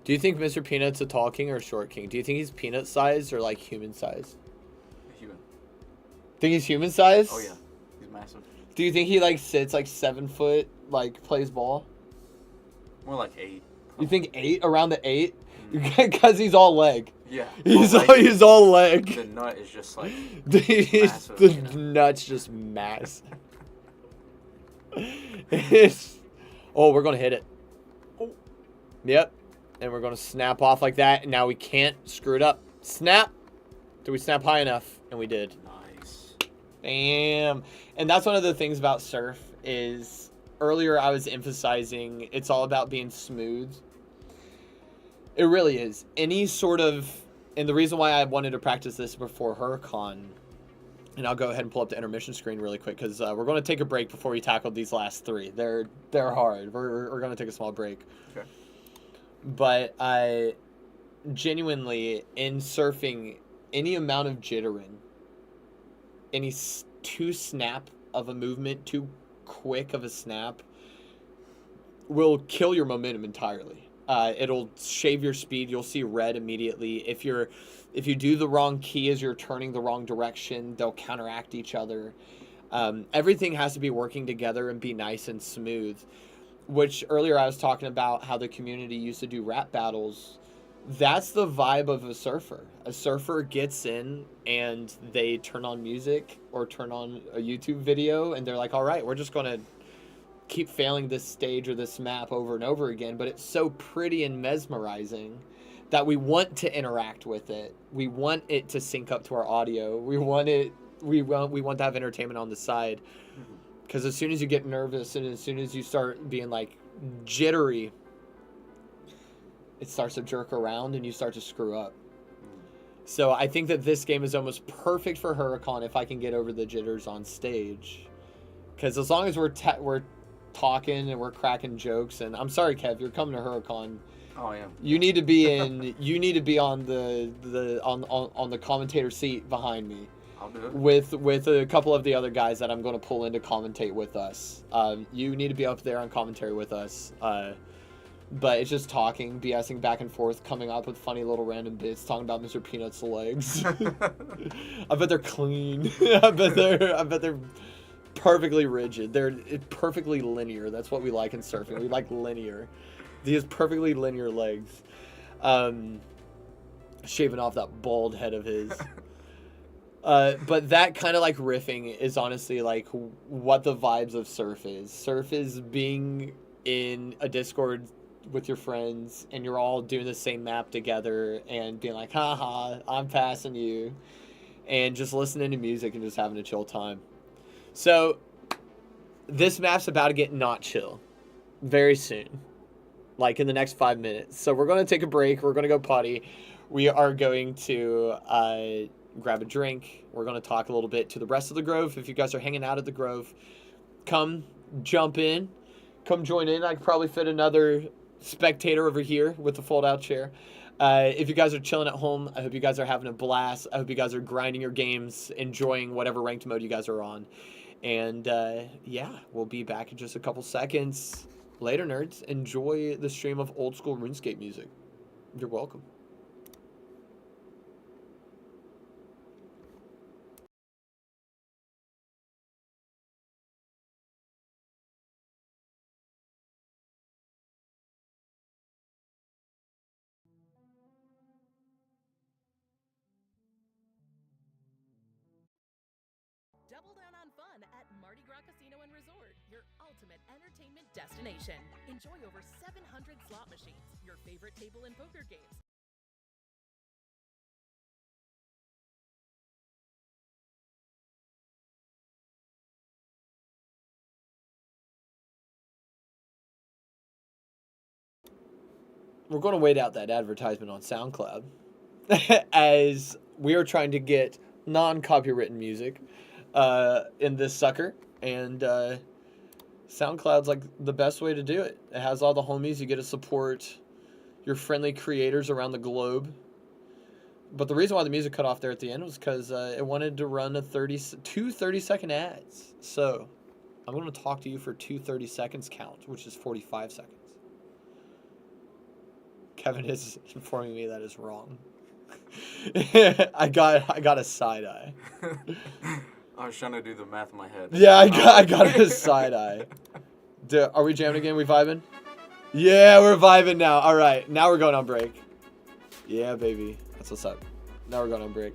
Do you think Mr. Peanut's a tall king or a short king? Do you think he's peanut sized or like human sized? Human. Think he's human sized? Oh yeah, he's massive. Do you think he like sits like 7 foot, like plays ball? More like 8. You think 8? Around the 8? Because he's all leg. Yeah. He's all leg. The nut is just like massive, the nut's just massive. Oh, we're gonna hit it. Oh. Yep. And we're gonna snap off like that, and now we can't screw it up. Snap. Did we snap high enough? And we did. Nice. Bam. And that's one of the things about surf is earlier I was emphasizing it's all about being smooth. It really is. Any sort of, and the reason why I wanted to practice this before Hurricon, and I'll go ahead and pull up the intermission screen really quick because we're going to take a break before we tackle these last 3. They're hard. We're going to take a small break. Okay. But I genuinely, in surfing, any amount of jittering, any too snap of a movement, too quick of a snap, will kill your momentum entirely. It'll shave your speed. You'll see red immediately. If you do the wrong key as you're turning the wrong direction, they'll counteract each other. Everything has to be working together and be nice and smooth. Which earlier I was talking about how the community used to do rap battles. That's the vibe of a surfer. A surfer gets in and they turn on music or turn on a YouTube video and they're like, all right, we're just going to keep failing this stage or this map over and over again. But it's so pretty and mesmerizing that we want to interact with it. We want it to sync up to our audio. We want to have entertainment on the side. Because as soon as you get nervous and as soon as you start being like jittery, it starts to jerk around and you start to screw up. So I think that this game is almost perfect for Hurricon if I can get over the jitters on stage. Because as long as we're talking and we're cracking jokes, and I'm sorry, Kev, you're coming to Hurricon. Oh yeah. You need to be in. You need to be on the commentator seat behind me. I'll do it. With a couple of the other guys that I'm going to pull in to commentate with us. You need to be up there on commentary with us. But it's just talking, BSing back and forth, coming up with funny little random bits, talking about Mr. Peanut's legs. I bet they're clean. I bet they're perfectly rigid. They're perfectly linear. That's what we like in surfing. We like linear. He has perfectly linear legs. Shaving off that bald head of his. But that kind of like riffing is honestly like what the vibes of surf is. Surf is being in a Discord with your friends and you're all doing the same map together and being like, haha, I'm passing you. And just listening to music and just having a chill time. So this map's about to get not chill very soon. Like in the next 5 minutes. So we're going to take a break. We're going to go potty. We are going to grab a drink. We're going to talk a little bit to the rest of the Grove. If you guys are hanging out at the Grove, come jump in. Come join in. I could probably fit another spectator over here with the fold-out chair. If you guys are chilling at home, I hope you guys are having a blast. I hope you guys are grinding your games, enjoying whatever ranked mode you guys are on. And yeah, we'll be back in just a couple seconds. Later, nerds. Enjoy the stream of old school RuneScape music. You're welcome. Double down on fun at Mardi Gras Casino and Resort, your ultimate entertainment destination. Enjoy over 700 slot machines, your favorite table and poker games. We're going to wait out that advertisement on SoundCloud as we are trying to get non-copywritten music in this sucker, and SoundCloud's like the best way to do it. It has all the homies. You get to support your friendly creators around the globe. But the reason why the music cut off there at the end was because it wanted to run two 30-second ads. So I'm going to talk to you for 2 30-seconds count, which is 45 seconds. Kevin is informing me that is wrong. I got a side eye. I was trying to do the math in my head. Yeah, I got a side eye. Are we jamming again? We vibing? Yeah, we're vibing now. All right, now we're going on break. Yeah, baby. That's what's up. Now we're going on break.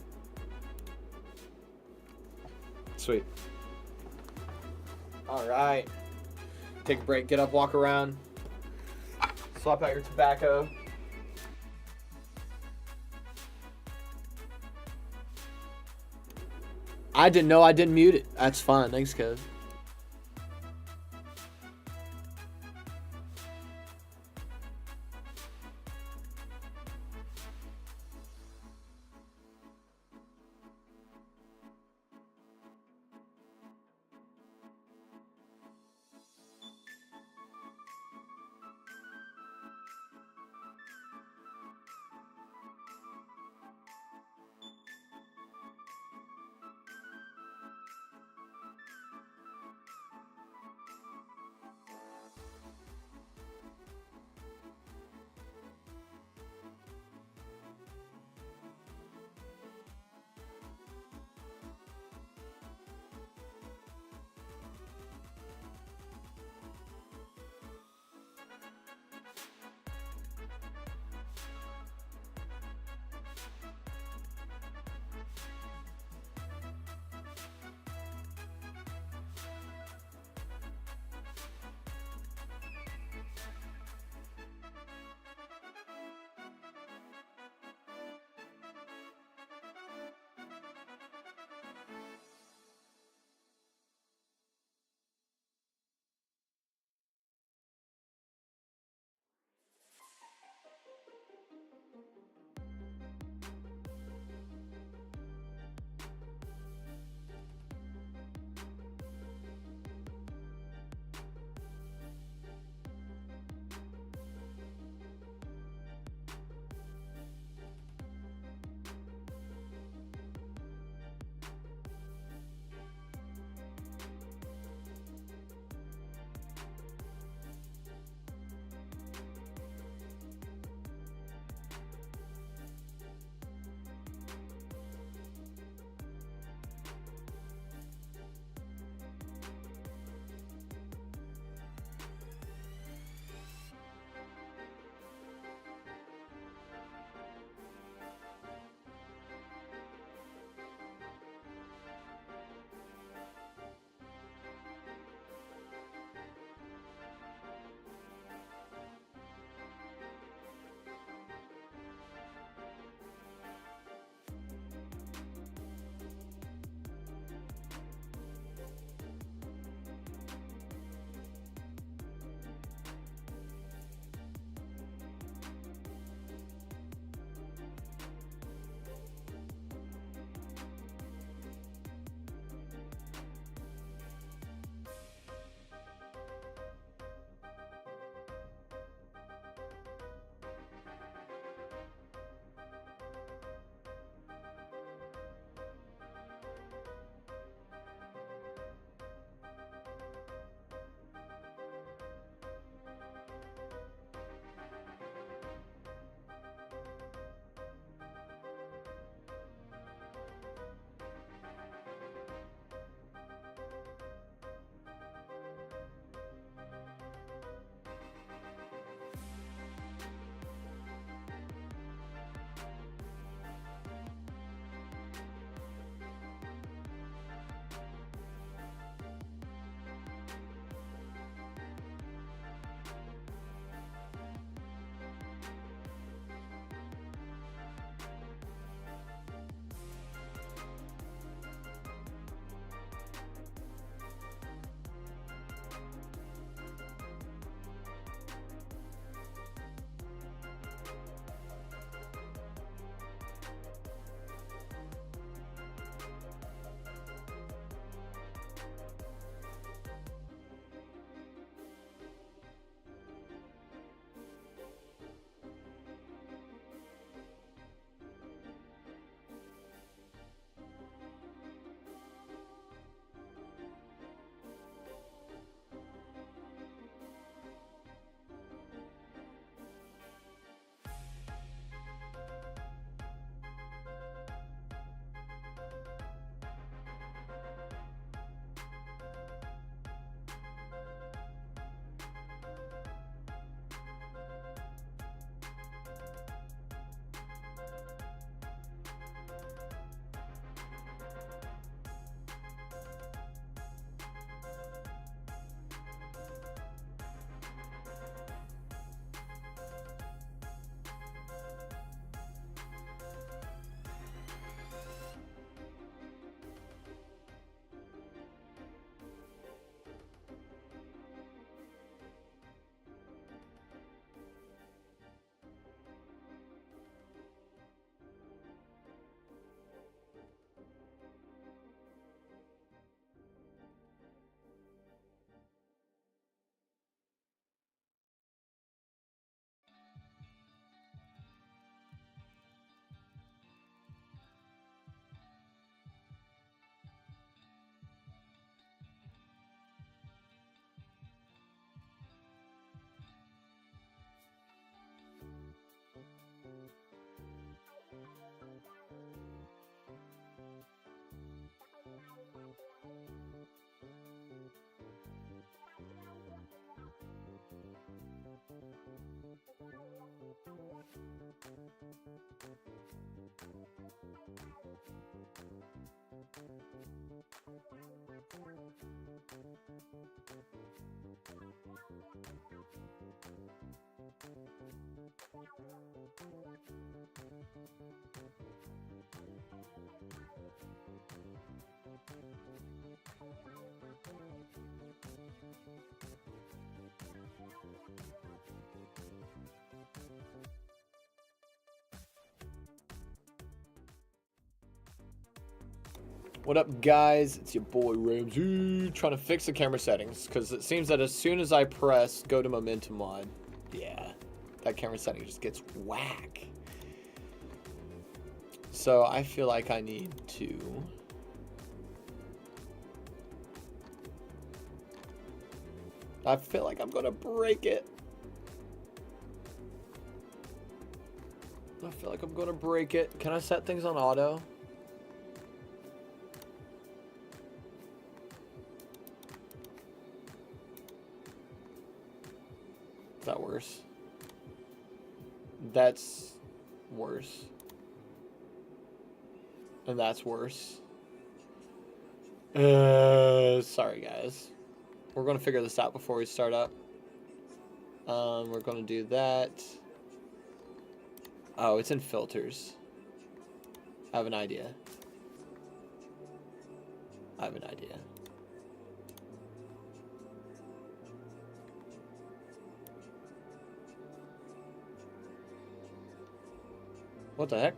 Sweet. All right. Take a break. Get up. Walk around. Swap out your tobacco. I didn't know I didn't mute it. That's fine. Thanks, Kev. What up, guys? It's your boy Ramsey, trying to fix the camera settings, because it seems that as soon as I press go to momentum mod, yeah, that camera setting just gets whack. So I feel like I need to I feel like I'm gonna break it. I feel like I'm gonna break it. Can I set things on auto? Is that worse? That's worse. And that's worse. Sorry guys. We're gonna figure this out before we start up. We're gonna do that. Oh, it's in filters. I have an idea. What the heck?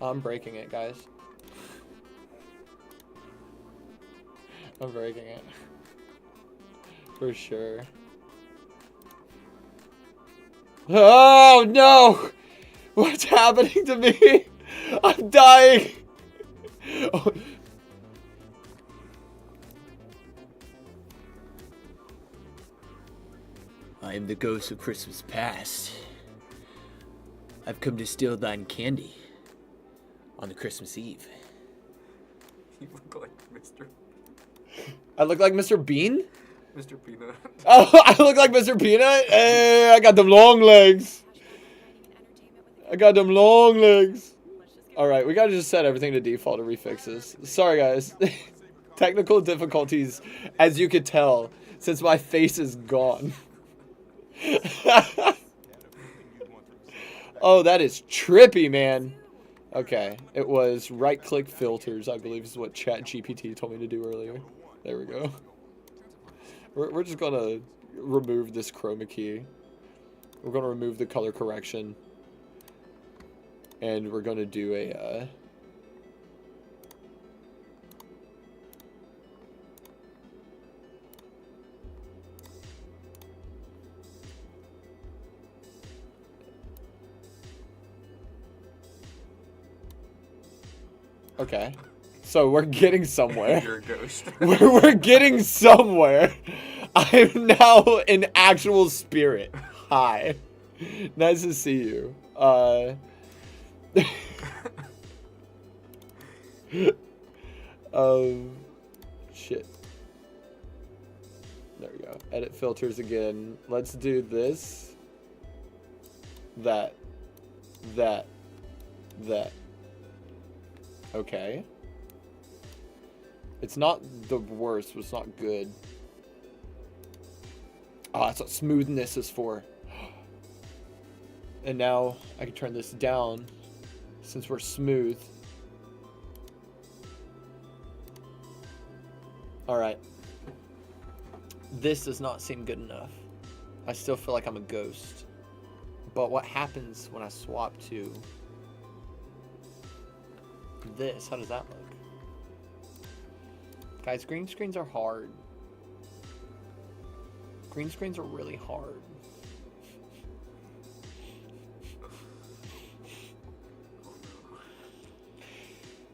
I'm breaking it, guys. I'm breaking it. For sure. Oh no! What's happening to me? I'm dying! Oh. I am the ghost of Christmas past. I've come to steal thine candy on the Christmas Eve. You look like Mr. I look like Mr. Bean? Mr. Peanut. Oh, I look like Mr. Peanut? Hey, I got them long legs. Alright, we gotta just set everything to default to refix this. Sorry, guys. Technical difficulties, as you could tell, since my face is gone. Oh, that is trippy, man. Okay, it was right-click filters, I believe is what ChatGPT told me to do earlier. There we go. We're just gonna remove this chroma key. We're gonna remove the color correction. And we're gonna do a, Okay. So we're getting somewhere. You're a ghost. We're getting somewhere. I'm now an actual spirit. Hi. Nice to see you. Shit. There we go. Edit filters again. Let's do this. That. Okay. It's not the worst, but it's not good. Ah, that's what smoothness is for. And now I can turn this down since we're smooth. Alright. This does not seem good enough. I still feel like I'm a ghost. But what happens when I swap to this? How does that look? Guys, green screens are hard. Green screens are really hard.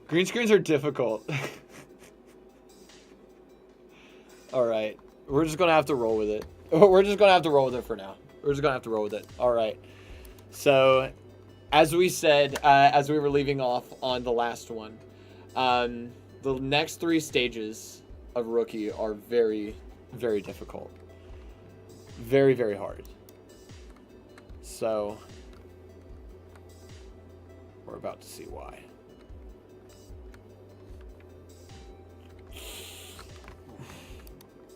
Green screens are difficult. Alright. We're just gonna have to roll with it. We're just gonna have to roll with it for now. We're just gonna have to roll with it. Alright. So, as we said, as we were leaving off on the last one, the next 3 stages of Rookie are very, very difficult. Very, very hard. So, we're about to see why.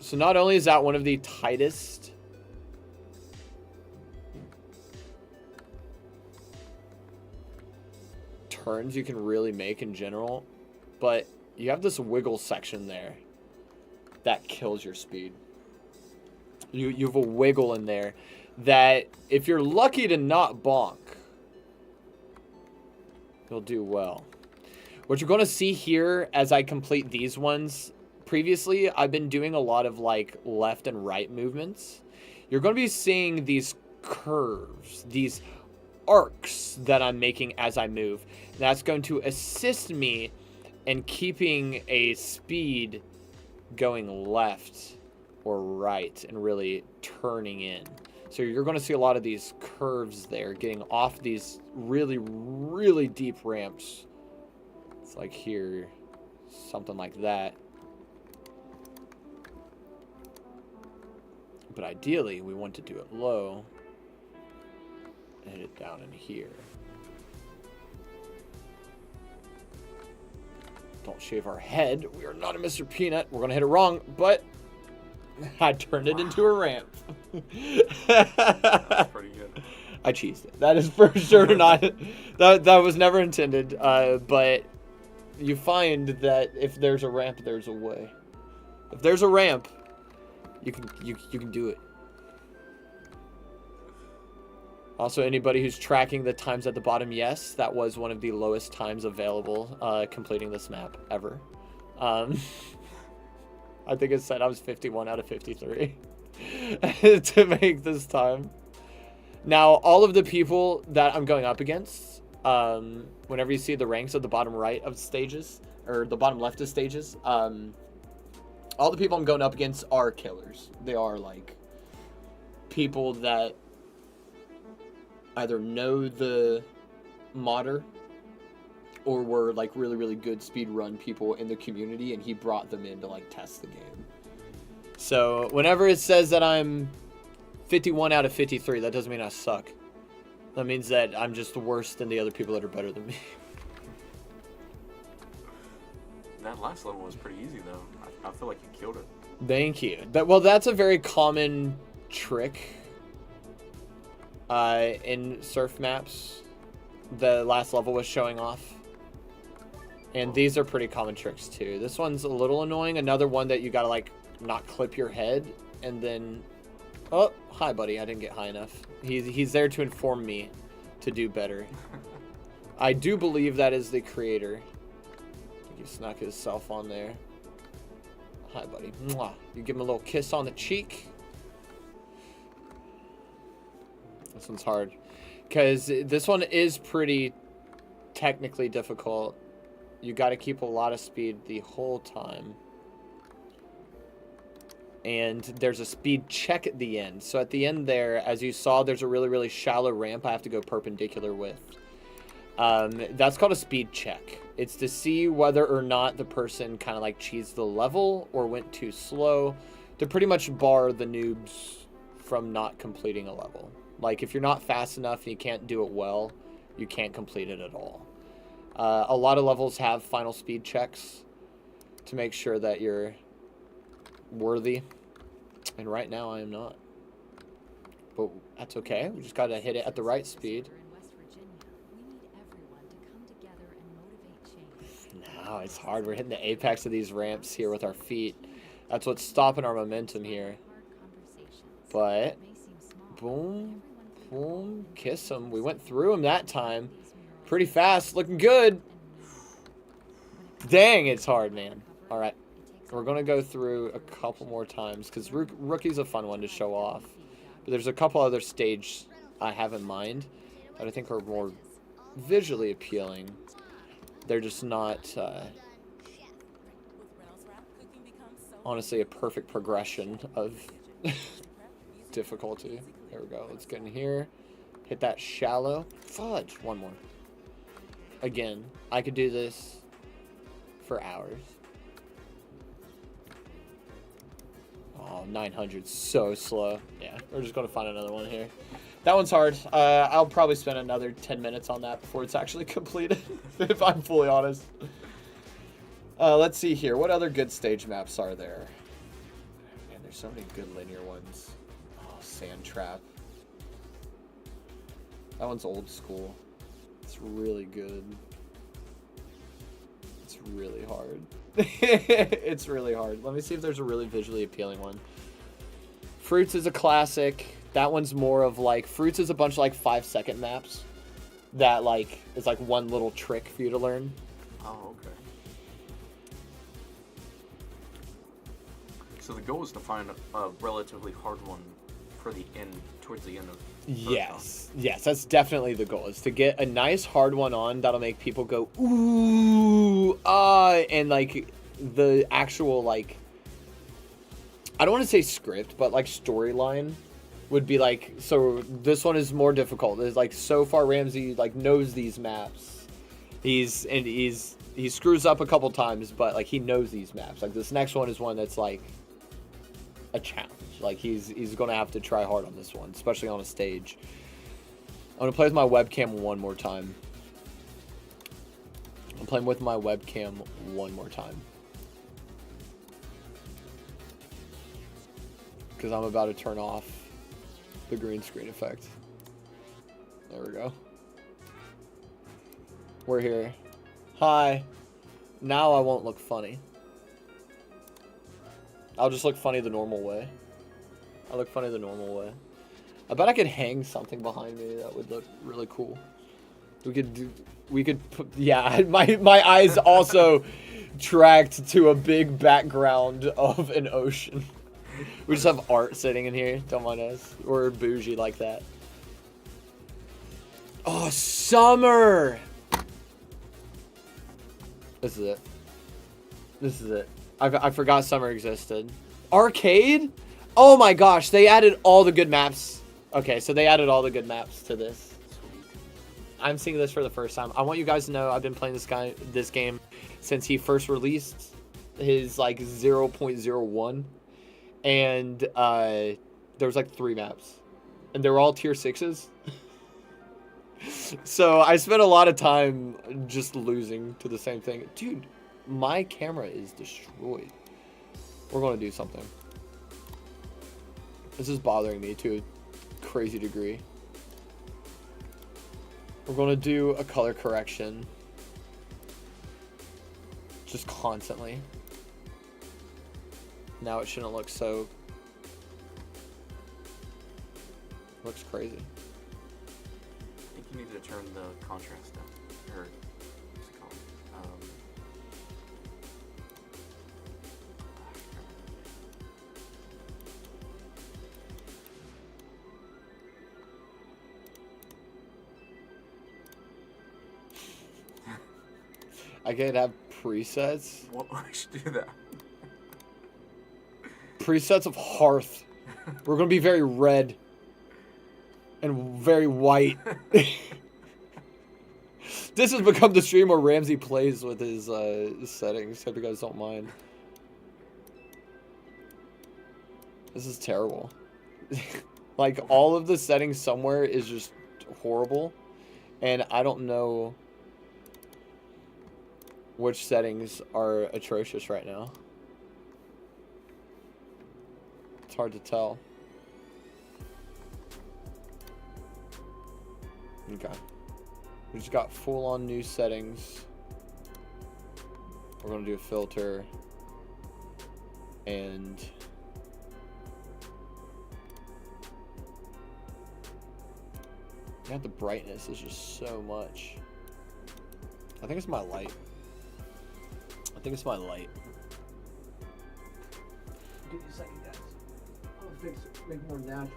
So not only is that one of the tightest turns you can really make in general, but you have this wiggle section there that kills your speed. You have a wiggle in there that if you're lucky to not bonk, You'll do well. What you're going to see here as I complete these ones, previously I've been doing a lot of like left and right movements. You're going to be seeing these curves, these arcs that I'm making as I move. That's going to assist me in keeping a speed going left or right and really turning in. So you're going to see a lot of these curves there, getting off these really, really deep ramps. It's like here, something like that. But ideally, we want to do it low and hit it down in here. Don't shave our head. We are not a Mr. Peanut. We're going to hit it wrong, but I turned it into a ramp. That's pretty good. I cheesed it. That is for sure not. That was never intended. But you find that if there's a ramp, there's a way. If there's a ramp, you can do it. Also, anybody who's tracking the times at the bottom, yes, that was one of the lowest times available completing this map ever. I think it said I was 51 out of 53 to make this time. Now, all of the people that I'm going up against, whenever you see the ranks at the bottom right of stages, or the bottom left of stages, all the people I'm going up against are killers. They are, like, people that either know the modder or were, like, really, really good speedrun people in the community, and he brought them in to, like, test the game. So, whenever it says that I'm 51 out of 53, that doesn't mean I suck. That means that I'm just worse than the other people that are better than me. That last level was pretty easy, though. I feel like you killed it. Thank you. Well, that's a very common trick in surf maps. The last level was showing off. And these are pretty common tricks, too. This one's a little annoying. Another one that you gotta, like, not clip your head and then... Oh, hi, buddy. I didn't get high enough. He's there to inform me to do better. I do believe that is the creator. He snuck himself on there. Hi, buddy. Mwah. You give him a little kiss on the cheek. This one's hard. Because this one is pretty technically difficult. You got to keep a lot of speed the whole time. And there's a speed check at the end. So at the end there, as you saw, there's a really, really shallow ramp I have to go perpendicular with. That's called a speed check. It's to see whether or not the person kind of like cheesed the level or went too slow, to pretty much bar the noobs from not completing a level. Like, if you're not fast enough and you can't do it well, you can't complete it at all. A lot of levels have final speed checks to make sure that you're worthy. And right now I am not. But that's okay. We just got to hit it at the right speed. No, it's hard. We're hitting the apex of these ramps here with our feet. That's what's stopping our momentum here. But, boom, boom, kiss him. We went through him that time. Pretty fast, looking good. Dang, it's hard, man. All right, we're going to go through a couple more times because Rookie's a fun one to show off. But there's a couple other stages I have in mind that I think are more visually appealing. They're just not, honestly, a perfect progression of difficulty. There we go. Let's get in here. Hit that shallow. Fudge. One more. Again, I could do this for hours. Oh, 900. So slow. Yeah, we're just going to find another one here. That one's hard. I'll probably spend another 10 minutes on that before it's actually completed, if I'm fully honest. Let's see here. What other good stage maps are there? Man, there's so many good linear ones. Oh, Sand Trap. That one's old school. It's really good. It's really hard. It's really hard. Let me see if there's a really visually appealing one. Fruits is a classic. That one's more of like, Fruits is a bunch of like 5-second maps. that like is like one little trick for you to learn. Oh, okay. So the goal is to find a relatively hard one for the end, towards the end of Hurricon. Yes, that's definitely the goal, is to get a nice hard one on that'll make people go, ooh, and like the actual, like, I don't want to say script, but like storyline would be like, so this one is more difficult. It's like, so far Ramsey like knows these maps. He screws up a couple times, but like he knows these maps. Like this next one is one that's like a challenge. Like he's gonna have to try hard on this one, especially on a stage. I'm gonna play with my webcam one more time. I'm playing with my webcam one more time. Because I'm about to turn off the green screen effect. There we go. We're here. Hi. Now I won't look funny. I'll just look funny the normal way. I look funny the normal way. I bet I could hang something behind me that would look really cool. We could put, yeah, my eyes also tracked to a big background of an ocean. We just have art sitting in here, don't mind us. We're bougie like that. Oh, summer! This is it. This is it. I forgot summer existed. Arcade? Oh my gosh, they added all the good maps. Okay, so they added all the good maps to this. I'm seeing this for the first time. I want you guys to know I've been playing this game since he first released his like 0.01. And there was like 3 maps. And they were all tier 6s. So I spent a lot of time just losing to the same thing. Dude, my camera is destroyed. We're going to do something. This is bothering me to a crazy degree. We're going to do a color correction. Just constantly. Now it shouldn't look so... Looks crazy. I think you need to turn the contrast down. Or, what's it called? I could have presets. What? I should do that. Presets of Hearth. We're going to be very red. And very white. This has become the stream where Ramsey plays with his settings. Hope you guys don't mind. This is terrible. Like, all of the settings somewhere is just horrible. And I don't know which settings are atrocious right now. It's hard to tell. Okay. We just got full-on new settings. We're going to do a filter. And... yeah, the brightness is just so much. I think it's my light. I think it's my light. Give me a second, guys. I'll fix it. Make it more natural.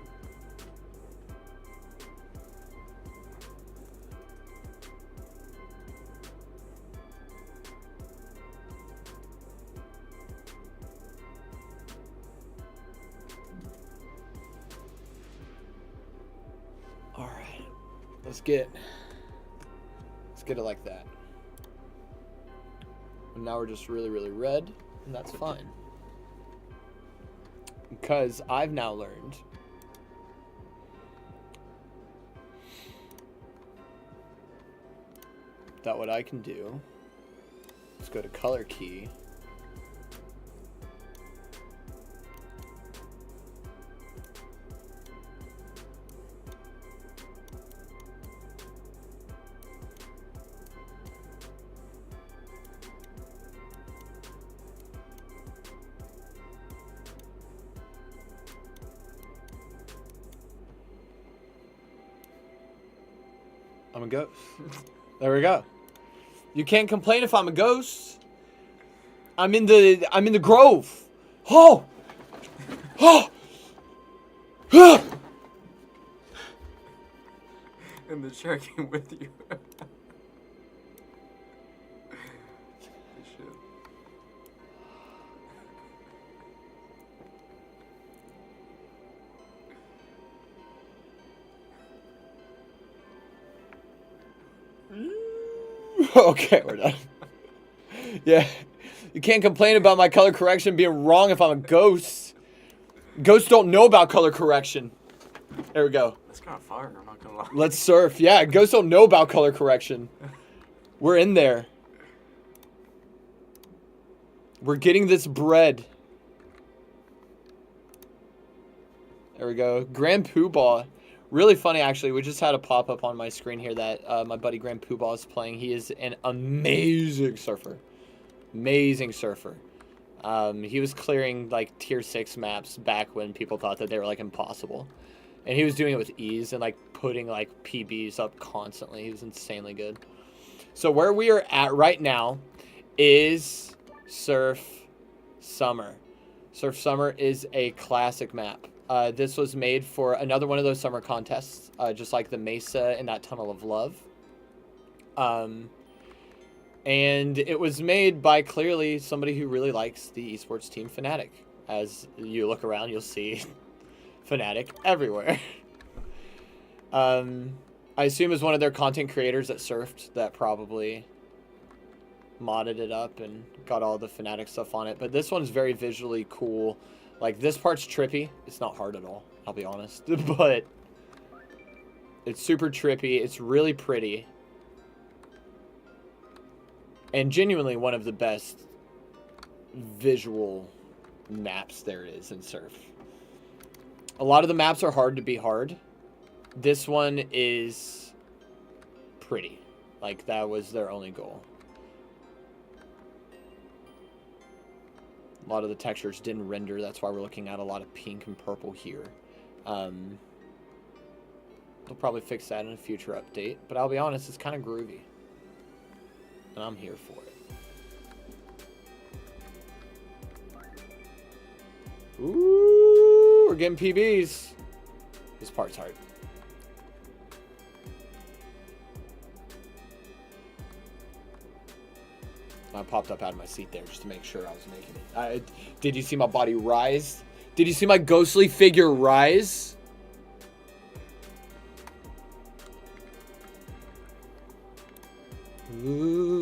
All right. Let's get it like that. And now we're just really, really red, and that's fine. Because I've now learned that what I can do is go to color key, I'm I'm a ghost. There we go. You can't complain if I'm a ghost. I'm in the grove. Oh! Oh! Ah! And the chair came with you. Shit. Okay, we're done. Yeah. You can't complain about my color correction being wrong if I'm a ghost. Ghosts don't know about color correction. There we go. That's kind of fire, I'm not gonna lie. Let's surf. Yeah, ghosts don't know about color correction. We're in there. We're getting this bread. There we go. Grand Poobah. Really funny, actually. We just had a pop-up on my screen here that my buddy Grand Poobah is playing. He is an amazing surfer. Amazing surfer. He was clearing, like, tier 6 maps back when people thought that they were, like, impossible. And he was doing it with ease and, like, putting, like, PBs up constantly. He was insanely good. So where we are at right now is Surf Summer. Surf Summer is a classic map. This was made for another one of those summer contests, just like the Mesa and that Tunnel of Love. And it was made by clearly somebody who really likes the esports team Fnatic. As you look around, you'll see Fnatic everywhere. I assume it was one of their content creators that surfed that probably modded it up and got all the Fnatic stuff on it. But this one's very visually cool. Like, this part's trippy. It's not hard at all, I'll be honest. But it's super trippy. It's really pretty. And genuinely one of the best visual maps there is in Surf. A lot of the maps are hard to be hard. This one is pretty. Like, that was their only goal. A lot of the textures didn't render. That's why we're looking at a lot of pink and purple here. They'll probably fix that in a future update. But I'll be honest, it's kind of groovy. And I'm here for it. Ooh, we're getting PBs. This part's hard. I popped up out of my seat there just to make sure I was making it. Did you see my body rise? Did you see my ghostly figure rise? Ooh.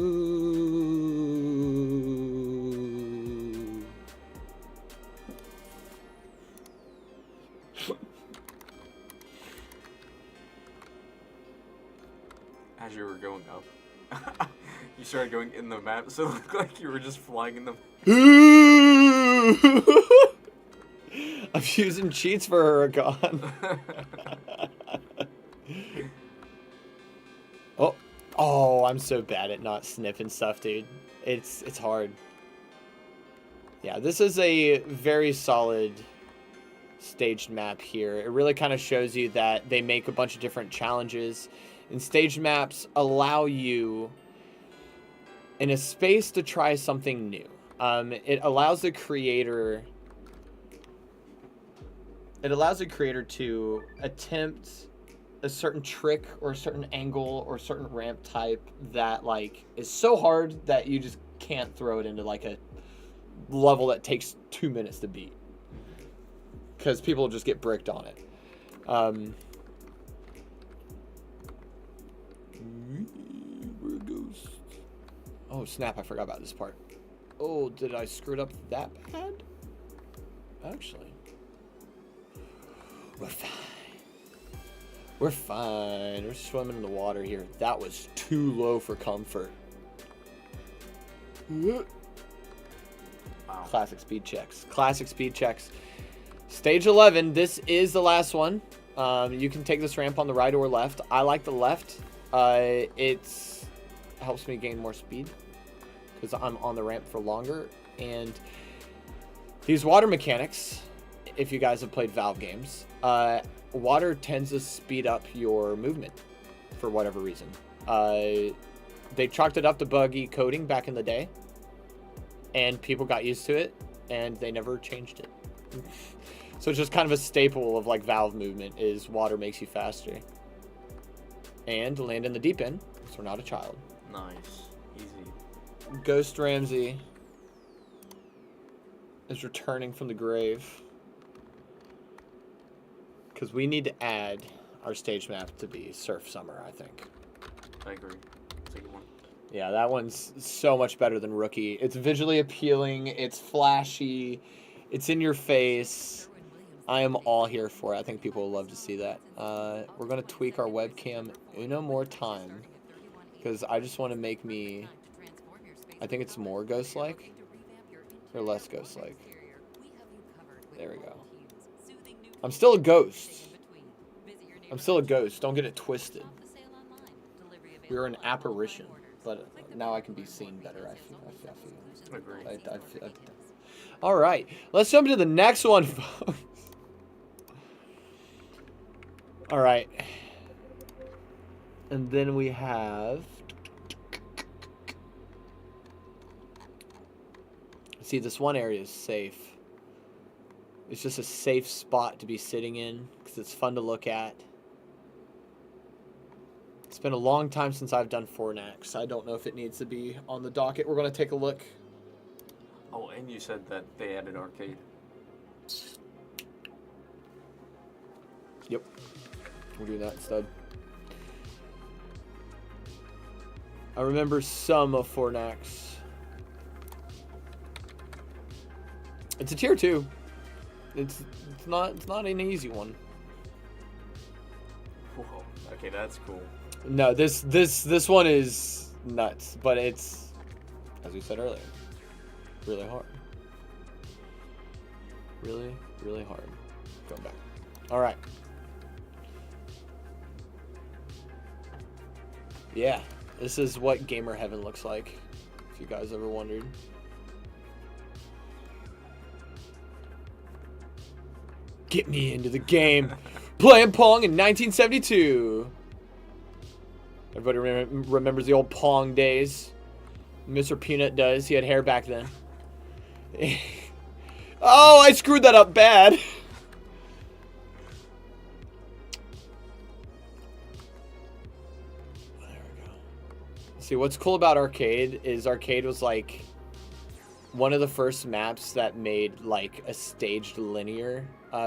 As you were going up, you started going in the map, so it looked like you were just flying in the... I'm using cheats for Hurricon. Oh, I'm so bad at not sniffing stuff, dude. It's hard. Yeah, this is a very solid staged map here. It really kind of shows you that they make a bunch of different challenges. And staged maps allow you in a space to try something new. It allows the creator to attempt a certain trick or a certain angle or a certain ramp type that, like, is so hard that you just can't throw it into, like, a level that takes 2 minutes to beat, because people just get bricked on it. We're a ghost. Oh snap, I forgot about this part. Oh, did I screw it up that bad? Actually, we're fine. We're fine. We're swimming in the water here. That was too low for comfort. Wow. Classic speed checks. Classic speed checks. Stage 11. This is the last one. You can take this ramp on the right or left. I like the left. It helps me gain more speed because I'm on the ramp for longer. And these water mechanics, if you guys have played Valve games, water tends to speed up your movement for whatever reason. They chalked it up to buggy coding back in the day, and people got used to it, and they never changed it. So it's just kind of a staple of like Valve movement is water makes you faster. And land in the deep end, so we're not a child. Nice. Easy. Ghost Ramsey is returning from the grave. Because we need to add our stage map to be Surf Summer, I think. I agree. It's a good one. Yeah, that one's so much better than Rookie. It's visually appealing, it's flashy, it's in your face. I am all here for it. I think people will love to see that. We're going to tweak our webcam uno more time. Because I just want to make me... I think it's more ghost-like. Or less ghost-like. There we go. I'm still a ghost. I'm still a ghost. Don't get it twisted. We were an apparition. But now I can be seen better, I feel. Agree. I feel. All right. Let's jump into the next one, folks. All right. And then we have... See, this one area is safe. It's just a safe spot to be sitting in because it's fun to look at. It's been a long time since I've done Fornax. I don't know if it needs to be on the docket. We're going to take a look. Oh, and you said that they added arcade. Yep. We'll do that instead. I remember some of Fornax. It's a tier 2. It's not an easy one. Whoa. Okay, that's cool. No, this one is nuts, but it's, as we said earlier, really hard. Really, really hard. Going back. All right. Yeah, this is what gamer heaven looks like, if you guys ever wondered. Get me into the game. Playing Pong in 1972. Everybody remembers the old Pong days. Mr. Peanut does. He had hair back then. Oh, I screwed that up bad. See, what's cool about Arcade is Arcade was like one of the first maps that made like a staged linear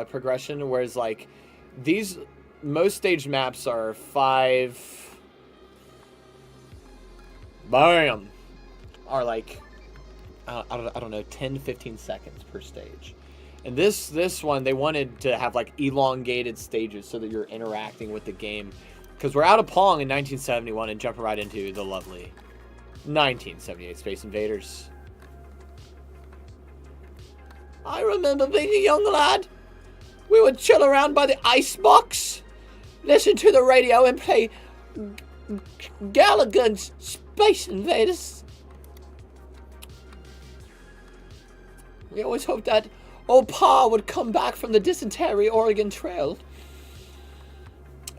progression, whereas like most staged maps are 5 bam are like I don't know 10 to 15 seconds per stage. And this one they wanted to have like elongated stages so that you're interacting with the game. Because we're out of Pong in 1971 and jumping right into the lovely 1978 Space Invaders. I remember being a young lad. We would chill around by the icebox, listen to the radio, and play Gallagher's Space Invaders. We always hoped that old Pa would come back from the dysentery Oregon Trail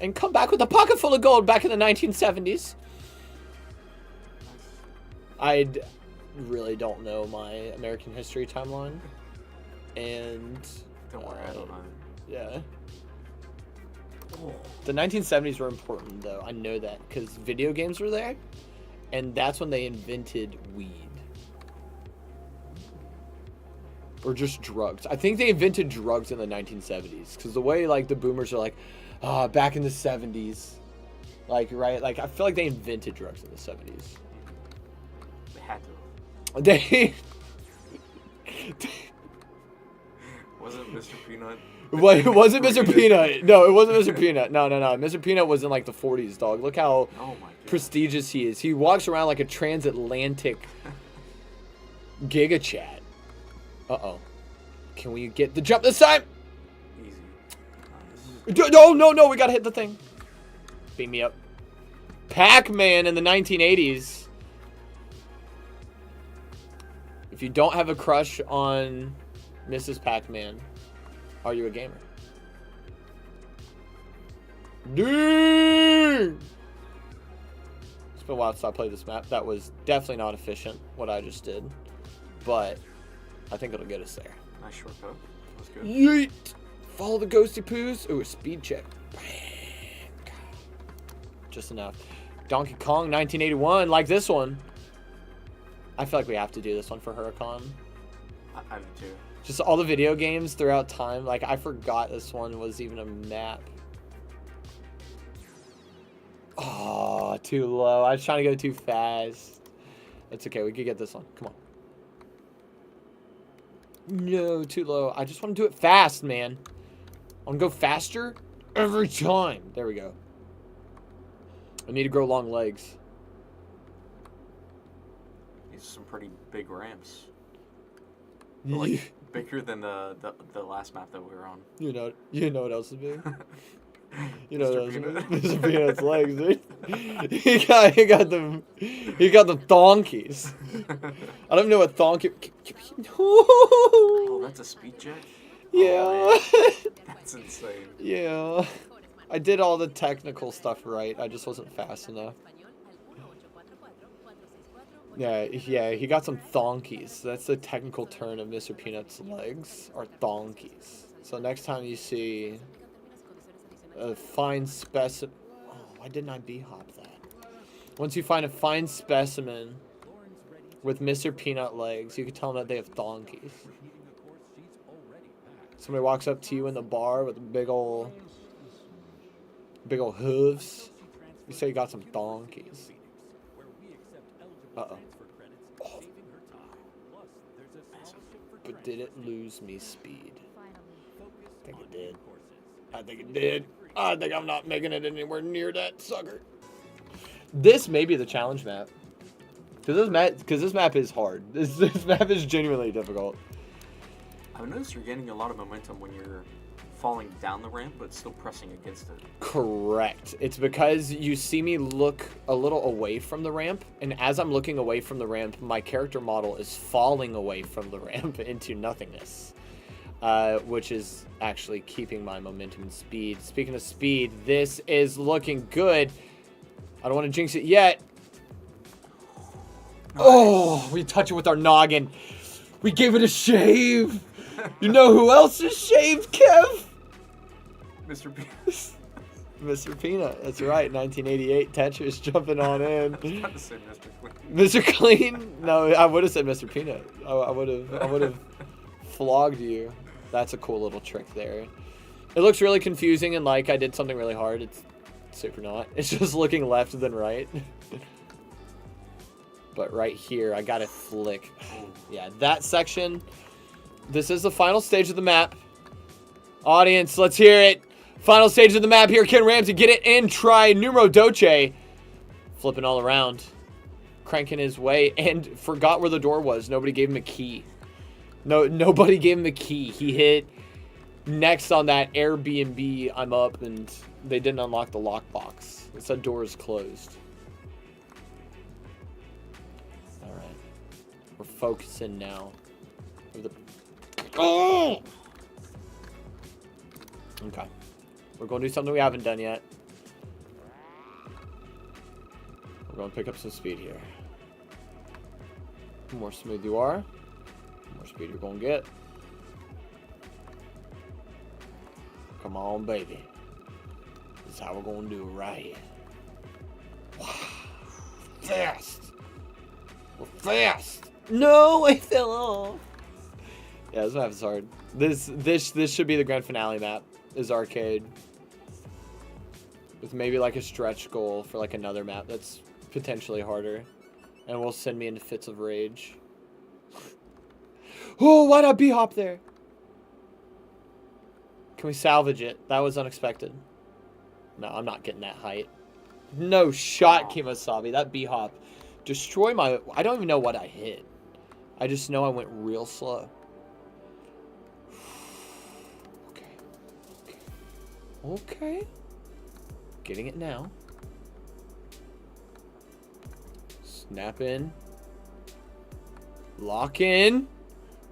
and come back with a pocket full of gold back in the 1970s. I really don't know my American history timeline. And... Don't worry, I don't know. Yeah. The 1970s were important, though. I know that, because video games were there, and that's when they invented weed. Or just drugs. I think they invented drugs in the 1970s, because the way, like, the boomers are like, back in the 70s. Like, right? Like, I feel like they invented drugs in the 70s. They had to. They... Wasn't Mr. Peanut? Well, it wasn't Mr. Peanut. No, it wasn't Mr. Peanut. No. Mr. Peanut was in, like, the 40s, dog. Look how prestigious he is. He walks around like a transatlantic Giga Chat. Uh-oh. Can we get the jump this time? Easy. No, we gotta hit the thing. Beam me up. Pac-Man in the 1980s. If you don't have a crush on Mrs. Pac-Man, are you a gamer? Dude! It's been a while since I played this map. That was definitely not efficient, what I just did. But I think it'll get us there. Nice shortcut. That's good. Yeet! Follow the ghosty poos. Ooh, a speed check. Bang. Just enough. Donkey Kong 1981, like this one. I feel like we have to do this one for Hurricon. I do too. Just all the video games throughout time. Like, I forgot this one was even a map. Oh, too low. I was trying to go too fast. It's okay. We could get this one. Come on. No, too low. I just want to do it fast, man. I want to go faster every time. There we go. I need to grow long legs. These are some pretty big ramps. Like, bigger than the last map that we were on. You know what else is big? You know Mr. what Peanut. else is big? Mr. Peanut's legs, dude. He got the donkeys. I don't know what donkey. Oh, that's a speed check? Yeah. Oh, that's insane. Yeah. I did all the technical stuff right. I just wasn't fast enough. Yeah, he got some thonkies. That's the technical term of Mr. Peanut's legs, are thonkies. So next time you see a fine specimen... Oh, why didn't I b-hop that? Once you find a fine specimen with Mr. Peanut legs, you can tell them that they have thonkies. Somebody walks up to you in the bar with big ol' hooves. You say you got some donkeys. Uh-oh. Oh. But did it lose me speed? I think it did. I think it did. I think I'm not making it anywhere near that sucker. This may be the challenge map. Because this map is hard. This map is genuinely difficult. I've noticed you're gaining a lot of momentum when you're falling down the ramp, but still pressing against it. Correct. It's because you see me look a little away from the ramp, and as I'm looking away from the ramp, my character model is falling away from the ramp into nothingness, which is actually keeping my momentum and speed. Speaking of speed, this is looking good. I don't want to jinx it yet. Nice. Oh, we touch it with our noggin. We gave it a shave. You know who else is shaved, Kev? Mr. Peanut. Mr. Peanut, that's right. 1988 Tetris jumping on in. I was about to say Mr. Clean. Mr. Clean? No, I would have said Mr. Peanut. I would have flogged you. That's a cool little trick there. It looks really confusing and like I did something really hard. It's super not. It's just looking left than right. But right here, I gotta flick. Yeah, that section. This is the final stage of the map. Audience, let's hear it. Final stage of the map here. Ken Ramsey, get it in. Try numero doce. Flipping all around. Cranking his way. And forgot where the door was. Nobody gave him a key. Nobody gave him a key. He hit next on that Airbnb. I'm up. And they didn't unlock the lockbox. It said door is closed. Alright. We're focusing now. Oh! Okay. We're going to do something we haven't done yet. We're going to pick up some speed here. The more smooth you are, the more speed you're going to get. Come on, baby. This is how we're going to do it right here. Wow. Fast. We're fast. No, I fell off. Yeah, this map is hard. This should be the grand finale map. Is arcade. With maybe like a stretch goal for like another map that's potentially harder. And will send me into fits of rage. Oh, why not b-hop there? Can we salvage it? That was unexpected. No, I'm not getting that height. No shot, Kimasabi. That b-hop. Destroy my... I don't even know what I hit. I just know I went real slow. Okay. Getting it now. Snap in. Lock in.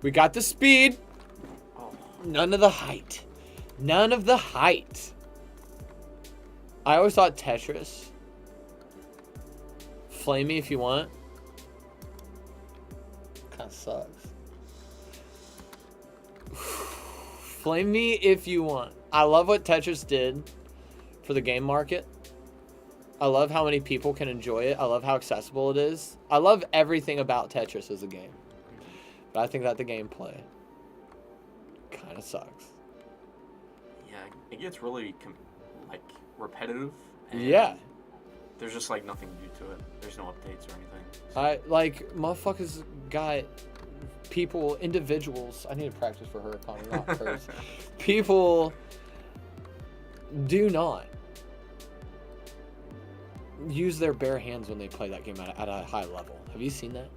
We got the speed. None of the height. None of the height. I always thought Tetris Flame me if you want. Kind of sucks. Flame me if you want. I love what Tetris did for the game market. I love how many people can enjoy it. I love how accessible it is. I love everything about Tetris as a game. But I think that the gameplay kind of sucks. Yeah, it gets really like repetitive. And Yeah. There's just like nothing new to it. There's no updates or anything. I like motherfuckers got people, individuals. I need to practice for Hurricon, not curse. People do not use their bare hands when they play that game at a high level. Have you seen that?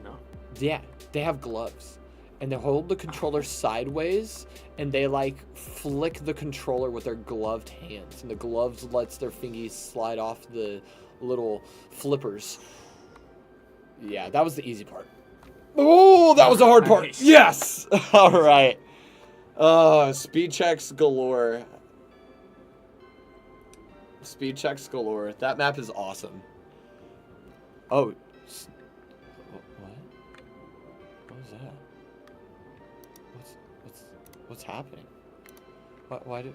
No. Yeah, they have gloves, and they hold the controller sideways, and they like flick the controller with their gloved hands, and the gloves lets their fingies slide off the little flippers. Yeah, that was the easy part. Oh, that was the hard part. Nice. Yes. All right. Speed checks galore. Speed checks galore. That map is awesome. Oh. What? What was that? What's happening? Why did...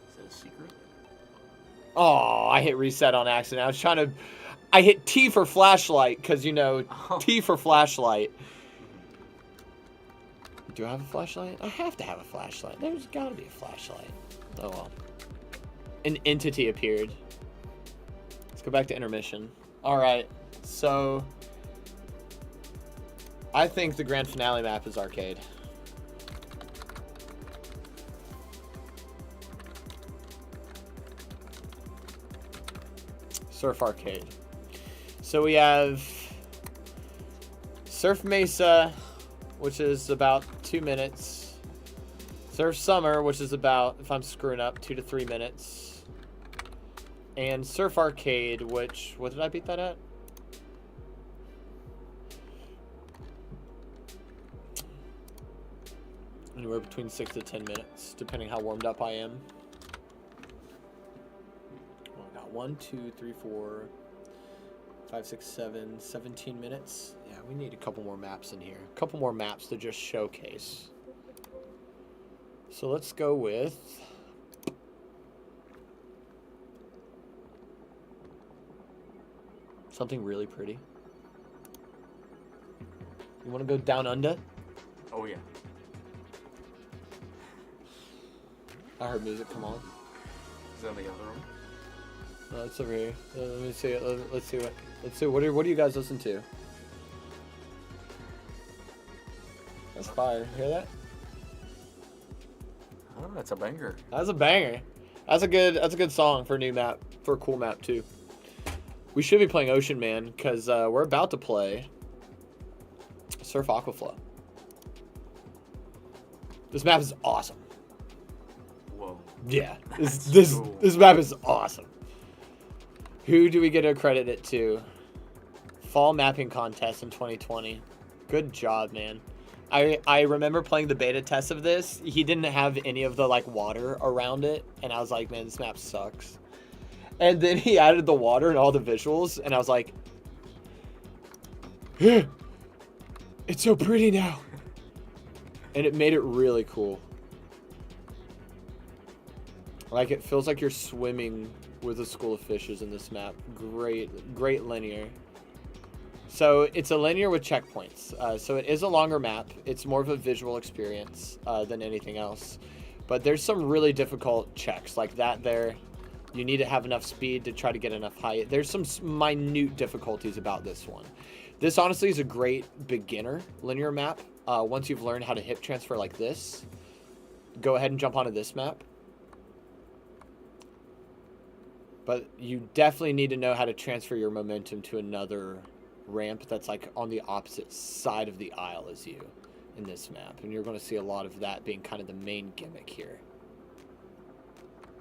Is that a secret? Oh, I hit reset on accident. I was trying to... I hit T for flashlight, because, you know, T for flashlight. Do I have a flashlight? I have to have a flashlight. There's got to be a flashlight. Oh, well. An entity appeared. Let's go back to intermission. All right, so... I think the grand finale map is arcade. Surf arcade. So we have Surf Mesa, which is about 2 minutes. Surf Summer, which is about, if I'm screwing up, 2 to 3 minutes. And Surf Arcade, which, what did I beat that at? Anywhere between 6 to 10 minutes, depending how warmed up I am. Well, I got 1, 2, 3, 4, 5, 6, 7, 17 minutes. Yeah, we need a couple more maps in here. A couple more maps to just showcase. So let's go with... something really pretty. You want to go down under? Oh, yeah. I heard music come on. Is that in the other room? No, it's over here. Let me see. Let's see what. Let's see. What do you guys listen to? That's fire. Hear that? Oh, that's a banger. That's a banger. That's a good song for a new map, for a cool map too. We should be playing Ocean Man because we're about to play Surf Aquaflow. This map is awesome. Whoa. Yeah, That's this cool. this map is awesome. Who do we get to credit it to? Fall mapping contest in 2020. Good job, man. I remember playing the beta test of this. He didn't have any of the like water around it, and I was like, man, this map sucks. And then he added the water and all the visuals, and I was like, it's so pretty now. And it made it really cool. Like, it feels like you're swimming with a school of fishes in this map. Great linear. So it's a linear with checkpoints. So it is a longer map. It's more of a visual experience than anything else. But there's some really difficult checks like that there. You need to have enough speed to try to get enough height. There's some minute difficulties about this one. This honestly is a great beginner linear map. Once you've learned how to hip transfer like this, go ahead and jump onto this map. But you definitely need to know how to transfer your momentum to another ramp that's like on the opposite side of the aisle as you in this map. And you're going to see a lot of that being kind of the main gimmick here.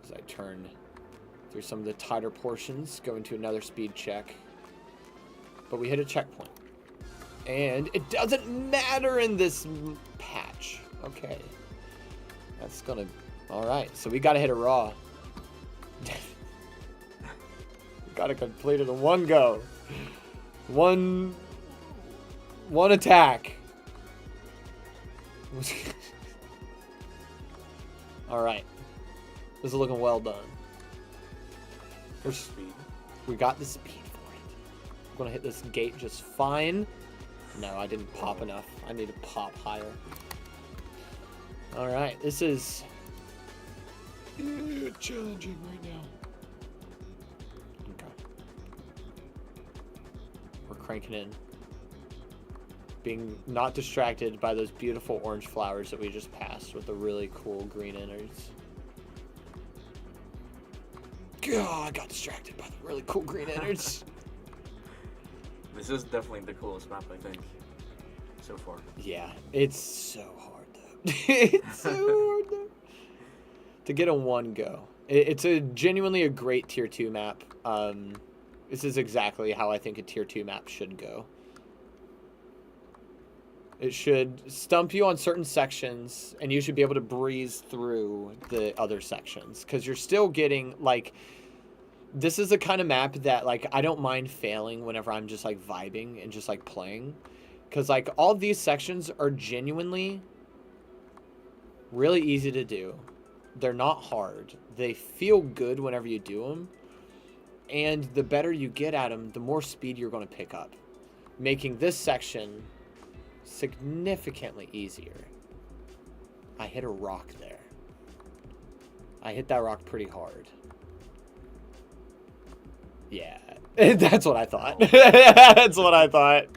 As I turn through some of the tighter portions, go into another speed check. But we hit a checkpoint. And it doesn't matter in this patch. Okay. That's going to... Alright, so we got to hit a raw. Gotta complete it in one go. One attack. Alright. This is looking well done. We got the speed for it. I'm gonna hit this gate just fine. No, I didn't pop enough. I need to pop higher. Alright, this is challenging right now. Okay. We're cranking in. Being not distracted by those beautiful orange flowers that we just passed with the really cool green innards. God, I got distracted by the really cool green innards. This is definitely the coolest map, I think, so far. Yeah, it's so hard though. It's so hard though. To get a one go. It's genuinely a great tier 2 map. This is exactly how I think a tier 2 map should go. It should stump you on certain sections, and you should be able to breeze through the other sections. Because you're still getting, like... This is the kind of map that, like, I don't mind failing whenever I'm just, like, vibing and just, like, playing. Because, like, all of these sections are genuinely really easy to do. They're not hard. They feel good whenever you do them. And the better you get at them, the more speed you're going to pick up. Making this section significantly easier. I hit a rock there. I hit that rock pretty hard. Yeah, that's what I thought. That's what I thought.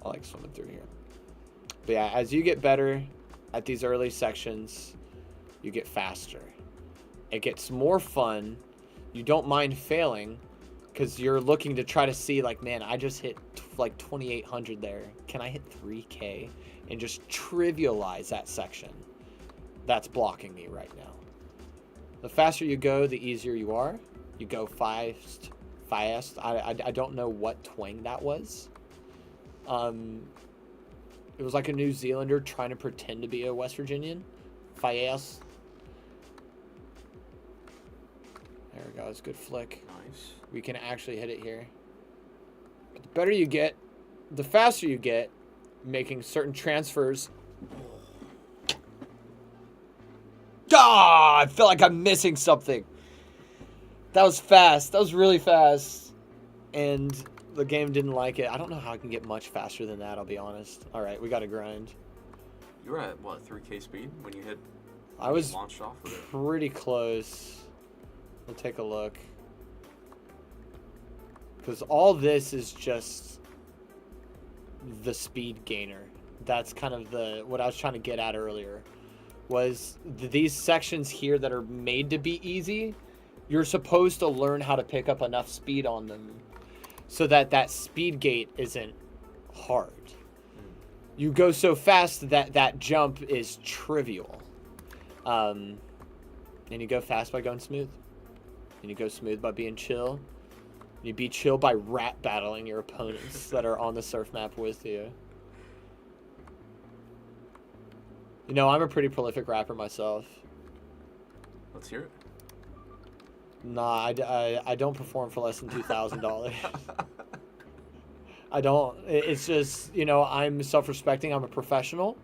I like swimming through here. But yeah, as you get better at these early sections, you get faster. It gets more fun. You don't mind failing because you're looking to try to see, like, man, I just hit like 2,800 there. Can I hit 3K? And just trivialize that section that's blocking me right now. The faster you go, the easier you are. You go fast. I don't know what twang that was. It was like a New Zealander trying to pretend to be a West Virginian. Fast. There we go. It's a good flick. Nice. We can actually hit it here. But the better you get, the faster you get, making certain transfers. Ah, I feel like I'm missing something. That was fast. That was really fast. And the game didn't like it. I don't know how I can get much faster than that, I'll be honest. All right, we got to grind. You were at, what, 3K speed when you hit... I was launched off with it? pretty close. We'll take a look. Because all this is just the speed gainer. That's kind of what I was trying to get at earlier. Was these sections here that are made to be easy, you're supposed to learn how to pick up enough speed on them so that speed gate isn't hard. You go so fast that jump is trivial. And you go fast by going smooth. And you go smooth by being chill. And you be chill by rap battling your opponents that are on the surf map with you. You know, I'm a pretty prolific rapper myself. Let's hear it. Nah, I don't perform for less than $2,000. I don't. It's just, you know, I'm self-respecting. I'm a professional.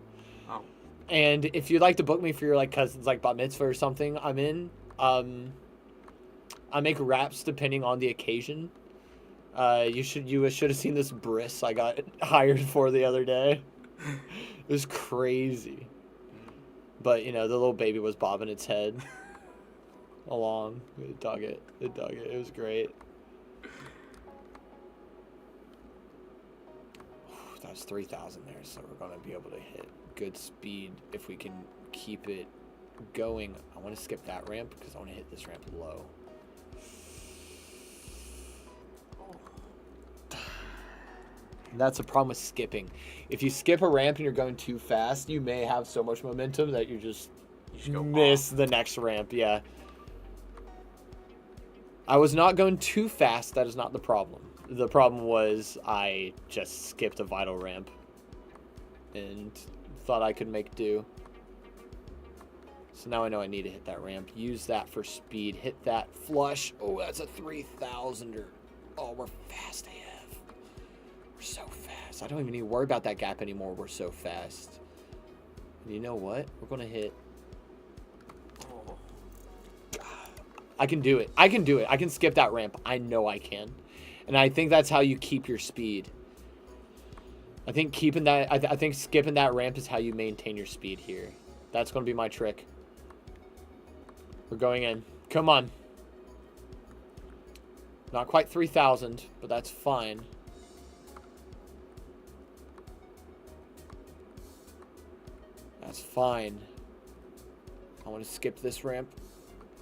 Oh. And if you'd like to book me for your, like, cousin's, like, bat mitzvah or something, I'm in. I make raps depending on the occasion. You should have seen this bris I got hired for the other day. It was crazy. But, you know, the little baby was bobbing its head along. It dug it. It dug it. It was great. That was 3,000 there, so we're going to be able to hit good speed if we can keep it going. I want to skip that ramp because I want to hit this ramp low. And that's the problem with skipping. If you skip a ramp and you're going too fast, you may have so much momentum that you just miss the next ramp. Yeah. I was not going too fast. That is not the problem. The problem was I just skipped a vital ramp and thought I could make do. So now I know I need to hit that ramp. Use that for speed. Hit that flush. Oh, that's a 3,000er. Oh, we're fast AF. We're so fast. I don't even need to worry about that gap anymore. We're so fast. And you know what? We're going to hit... I can do it. I can do it. I can skip that ramp. I know I can. And I think that's how you keep your speed. I think keeping that... I think skipping that ramp is how you maintain your speed here. That's going to be my trick. We're going in. Come on. Not quite 3,000, but that's fine. That's fine. I want to skip this ramp.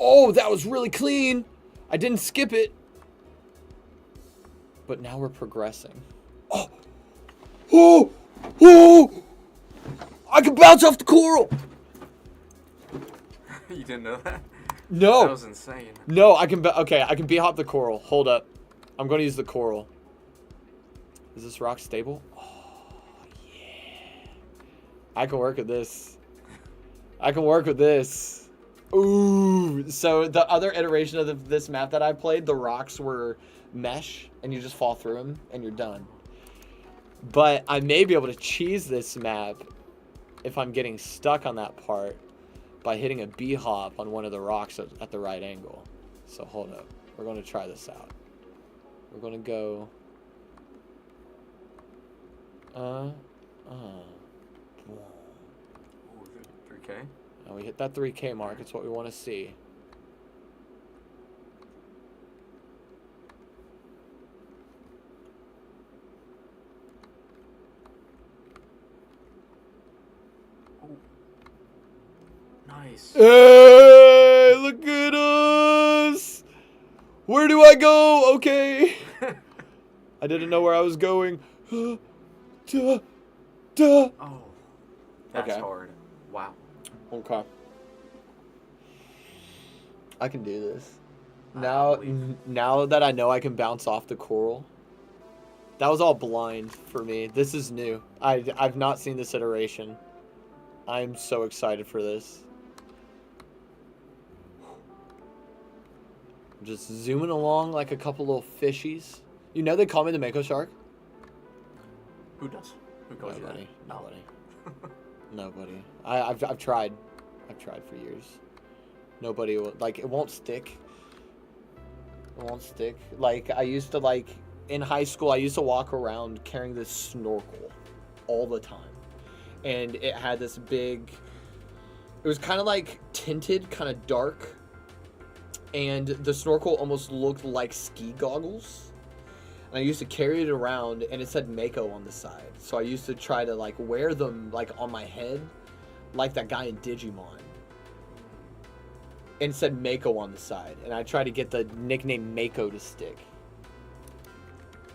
Oh, that was really clean. I didn't skip it. But now we're progressing. Oh! Oh! Oh! I can bounce off the coral! You didn't know that? No. That was insane. No, I can... Okay, I can b-hop the coral. Hold up. I'm going to use the coral. Is this rock stable? Oh, yeah. I can work with this. I can work with this. Ooh. So the other iteration of this map that I played, the rocks were mesh, and you just fall through them, and you're done. But I may be able to cheese this map if I'm getting stuck on that part by hitting a B-hop on one of the rocks at the right angle. So hold up. We're going to try this out. We're going to go... Ooh, 3K? Now we hit that 3K mark. It's what we want to see. Nice. Hey, look at us. Where do I go? Okay. I didn't know where I was going. Oh, that's Okay. hard. Wow. Okay. I can do this. I Now, believe. now that I know I can bounce off the coral. That was all blind for me. This is new. I've not seen this iteration. I'm so excited for this. Just zooming along like a couple little fishies. You know they call me the Mako Shark? Who does? Who calls you that? Nobody. No. Nobody. Nobody. I've tried. I've tried for years. Nobody will, like, it won't stick. It won't stick. Like, I used to, like, in high school, I used to walk around carrying this snorkel all the time. And it had this big, it was kind of like tinted, kind of dark. And the snorkel almost looked like ski goggles. And I used to carry it around, and it said Mako on the side. So I used to try to, like, wear them, like, on my head, like that guy in Digimon. And it said Mako on the side. And I tried to get the nickname Mako to stick.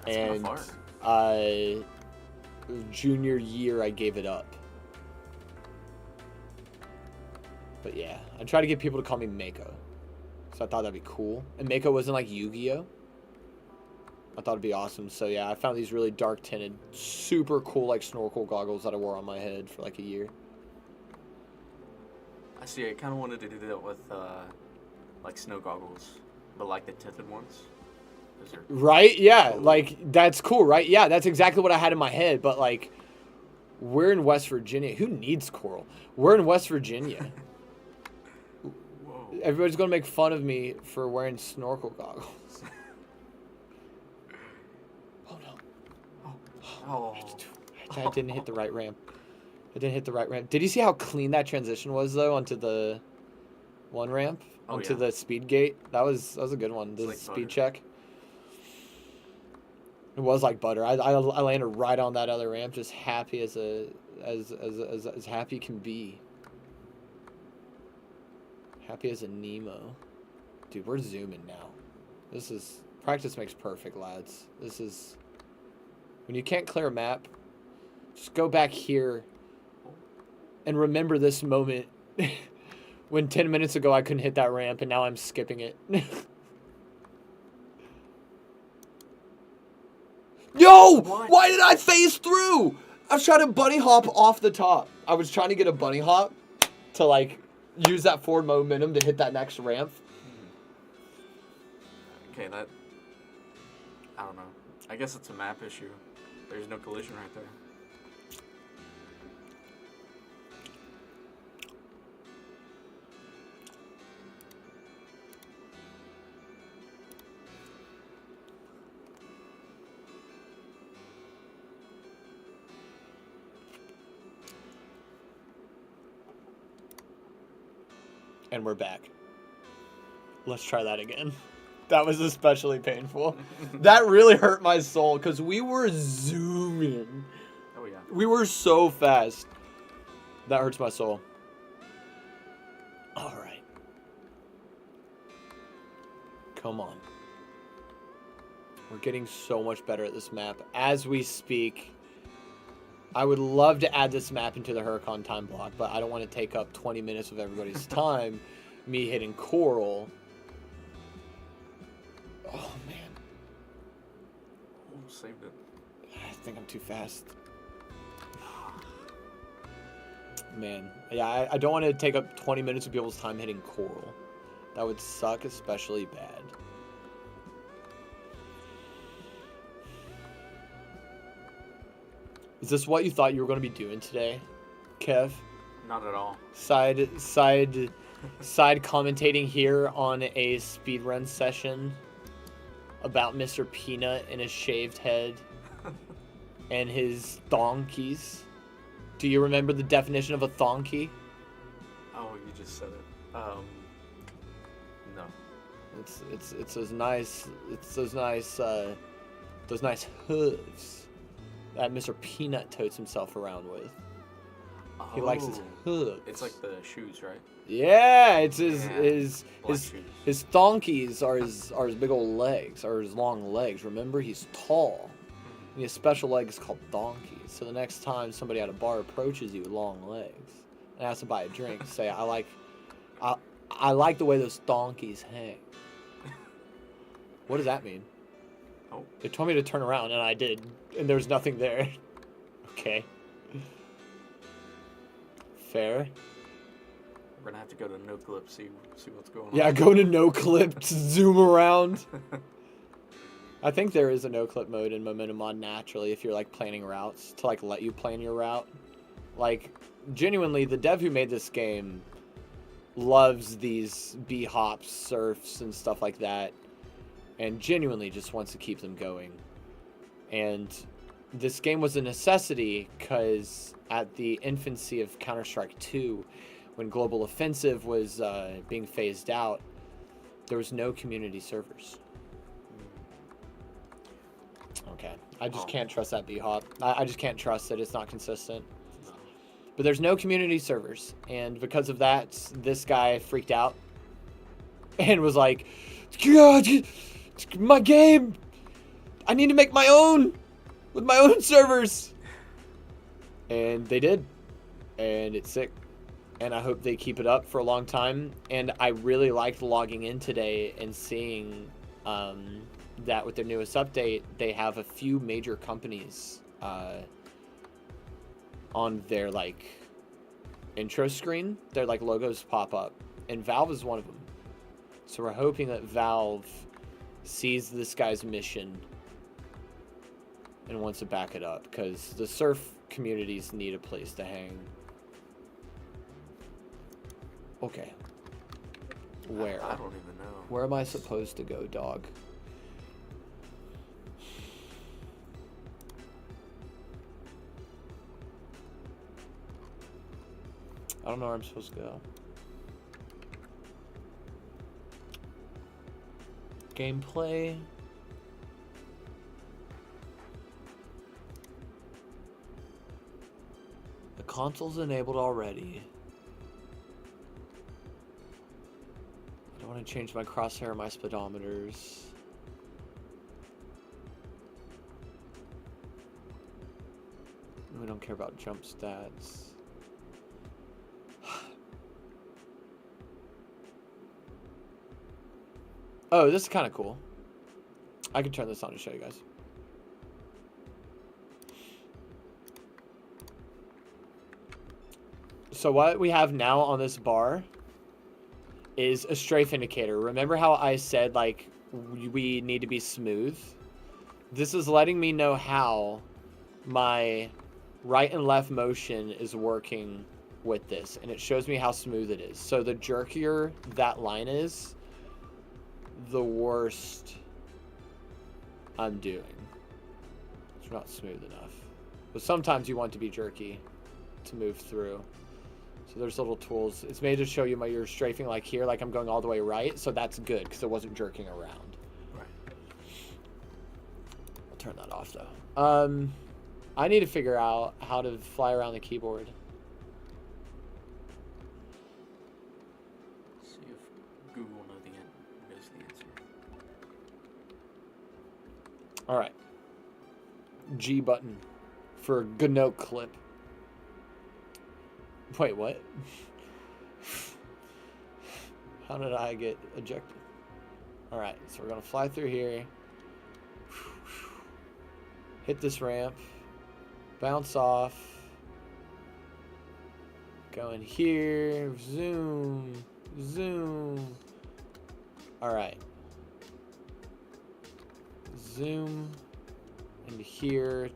That's And kind of far. junior year, I gave it up. But yeah, I tried to get people to call me Mako. So I thought that'd be cool. And Mako wasn't like Yu-Gi-Oh! I thought it'd be awesome. So yeah, I found these really dark tinted, super cool like snorkel goggles that I wore on my head for like a year. I see. I kind of wanted to do that with like snow goggles, but like the tinted ones. Those are Right? Yeah, cool. like that's cool, right? Yeah, that's exactly what I had in my head. But like, we're in West Virginia. Who needs coral? We're in West Virginia. Whoa. Everybody's gonna make fun of me for wearing snorkel goggles. Oh no. Oh. I didn't hit the right ramp. I didn't hit the right ramp. Did you see how clean that transition was though onto the one ramp? Oh, Onto yeah. the speed gate? That was a good one. The like speed butter. check. It was like butter. I landed right on that other ramp, just happy as happy can be. Happy as a Nemo. Dude, we're zooming now. This is practice makes perfect, lads. This is when you can't clear a map, just go back here and remember this moment when 10 minutes ago I couldn't hit that ramp and now I'm skipping it. Yo! What? Why did I phase through? I was trying to bunny hop off the top. I was trying to get a bunny hop to like use that forward momentum to hit that next ramp. Okay, that... I don't know. I guess it's a map issue. There's no collision right there. And we're back. Let's try that again. That was especially painful. That really hurt my soul because we were zooming. Oh, yeah. We were so fast. That hurts my soul. All right. Come on. We're getting so much better at this map as we speak. I would love to add this map into the Hurricon time block, but I don't want to take up 20 minutes of everybody's time. Me hitting coral. Oh, man. Almost saved it. I think I'm too fast. Man. Yeah, I don't want to take up 20 minutes of people's time hitting coral. That would suck especially bad. Is this what you thought you were going to be doing today, Kev? Not at all. Side commentating here on a speedrun session about Mr. Peanut and his shaved head and his donkeys. Do you remember the definition of a donkey? Oh, you just said it. No. It's those nice hooves that Mr. Peanut totes himself around with. He likes his hooves. It's like the shoes, right? Yeah, it's Black shoes. his donkeys are his big old legs, or his long legs. Remember, he's tall. And he has special legs called donkeys. So the next time somebody at a bar approaches you with long legs and asks to buy a drink, say, I like the way those donkeys hang. What does that mean? Oh. They told me to turn around, and I did, and there was nothing there. Okay. Fair. We're gonna have to go to no clip, see what's going on. Yeah, go to no clip to zoom around. I think there is a no clip mode in Momentum Mod naturally if you're like planning routes to like let you plan your route. Like genuinely, the dev who made this game loves these B-hops, surfs, and stuff like that, and genuinely just wants to keep them going. And this game was a necessity because at the infancy of Counter-Strike 2, when Global Offensive was being phased out, there was no community servers. Okay, I just can't trust that B-hop. I just can't trust it. It's not consistent. But there's no community servers, and because of that, this guy freaked out and was like, "God, my game! I need to make my own with my own servers." And they did, and it's sick. And I hope they keep it up for a long time. And I really liked logging in today and seeing that with their newest update, they have a few major companies on their like intro screen. Their like logos pop up, and Valve is one of them. So we're hoping that Valve sees this guy's mission and wants to back it up, because the surf communities need a place to hang. Okay. Where? I don't even know. Where am I supposed to go, dog? I don't know where I'm supposed to go. Gameplay. The console's enabled already. I don't want to change my crosshair or my speedometers. We don't care about jump stats. Oh, this is kind of cool. I can turn this on to show you guys. So what we have now on this bar is a strafe indicator. Remember how I said, like, we need to be smooth? This is letting me know how my right and left motion is working with this, and it shows me how smooth it is. So the jerkier that line is, the worse I'm doing. It's not smooth enough. But sometimes you want to be jerky to move through. So there's little tools. It's made to show you you're strafing like here, like I'm going all the way right. So that's good because it wasn't jerking around. Right. I'll turn that off though. I need to figure out how to fly around the keyboard. See if Google knows the answer. All right. G button for good note clip. Wait, what? How did I get ejected? All right, so we're gonna fly through here. Hit this ramp. Bounce off. Go in here. Zoom. Zoom. All right. Zoom into here.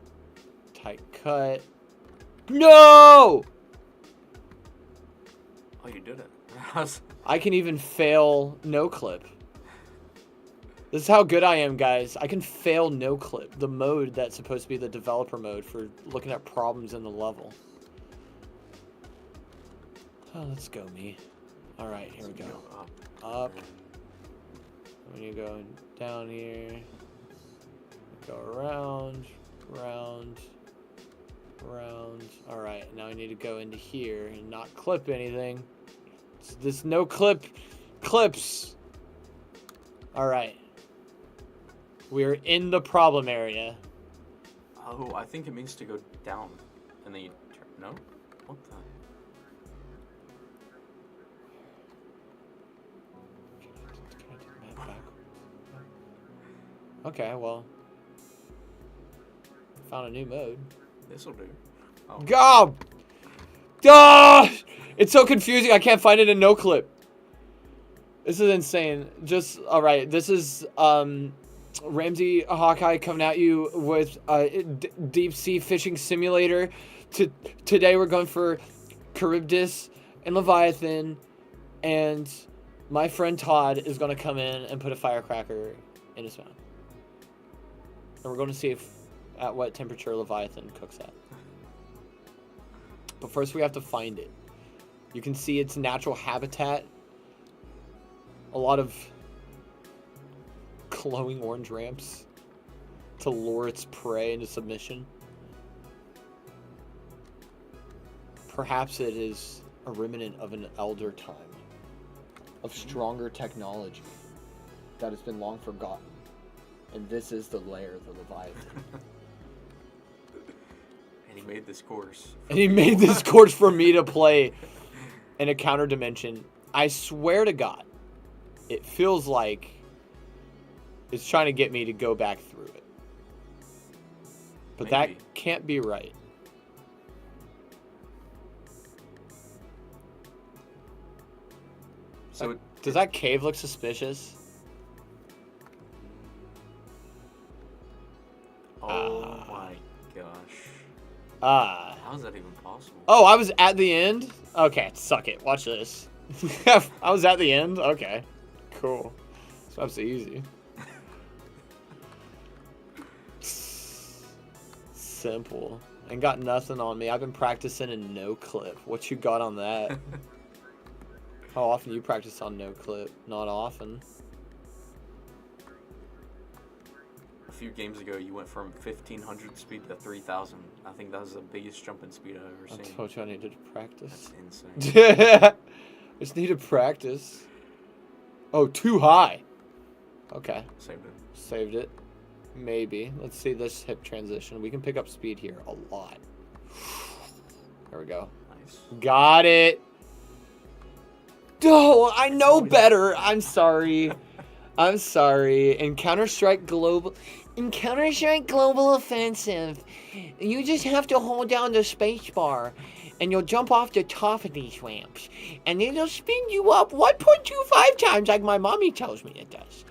Tight cut. No! Oh, you did it. I can even fail no clip. This is how good I am, guys. I can fail no clip. The mode that's supposed to be the developer mode for looking at problems in the level. Oh, let's go, me. All right, here we go. Up. When you go down here, go around, round, round. All right, now I need to go into here and not clip anything. It's this no clips. All right. We're in the problem area. Oh, I think it means to go down, and then you turn. No? What the? Okay, well, found a new mode. This'll do. Oh. Go! Ah! It's so confusing. I can't find it in no clip. This is insane. Just all right. This is Ramsey Hawkeye coming at you with deep sea fishing simulator. Today we're going for Charybdis and Leviathan, and my friend Todd is going to come in and put a firecracker in his mouth. And we're going to see at what temperature Leviathan cooks at. But first we have to find it. You can see its natural habitat. A lot of glowing orange ramps to lure its prey into submission. Perhaps it is a remnant of an elder time, of stronger technology that has been long forgotten. And this is the lair of the Leviathan. And he made this course. And he made this course for me to play in a counter dimension. I swear to God, it feels like it's trying to get me to go back through it. But Maybe. that can't be right. So does that cave look suspicious? Oh my gosh. How is that even possible? Oh, I was at the end? Okay, suck it. Watch this. I was at the end? Okay. Cool. So that's easy. Simple. Ain't got nothing on me. I've been practicing in no clip. What you got on that? How often you practice on no clip? Not often. A few games ago, you went from 1,500 speed to 3,000. I think that was the biggest jump in speed I've ever That's seen. what I needed to practice. That's insane. I just need to practice. Oh, too high. Okay. Saved it. Saved it. Maybe. Let's see this hip transition. We can pick up speed here a lot. There we go. Nice. Got it. Oh, I know better. I'm sorry. I'm sorry. In Counter-Strike Global Offensive, you just have to hold down the space bar and you'll jump off the top of these ramps, and it'll spin you up 1.25 times like my mommy tells me it does.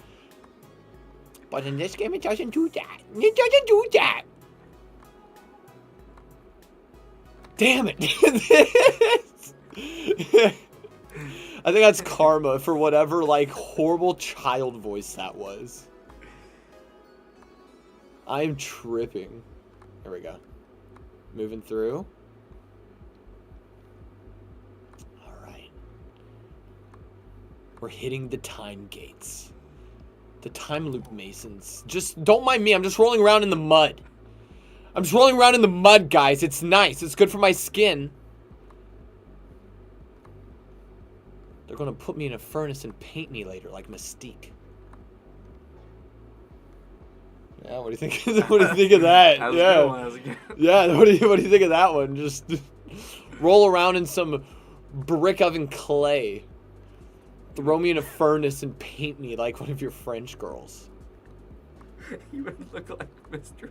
But in this game, it doesn't do that. It doesn't do that. Damn it. I think that's karma for whatever, like, horrible child voice that was. I'm tripping. There we go. Moving through. Alright. We're hitting the time gates. The time loop masons. Just don't mind me. I'm just rolling around in the mud. I'm just rolling around in the mud, guys. It's nice. It's good for my skin. They're gonna put me in a furnace and paint me later, like Mystique. Yeah, what do you think? What do you think of that? That was Yeah, a good one. That was a good one. yeah. What do you think of that one? Just roll around in some brick oven clay. Throw me in a furnace and paint me like one of your French girls. You would look like Mr.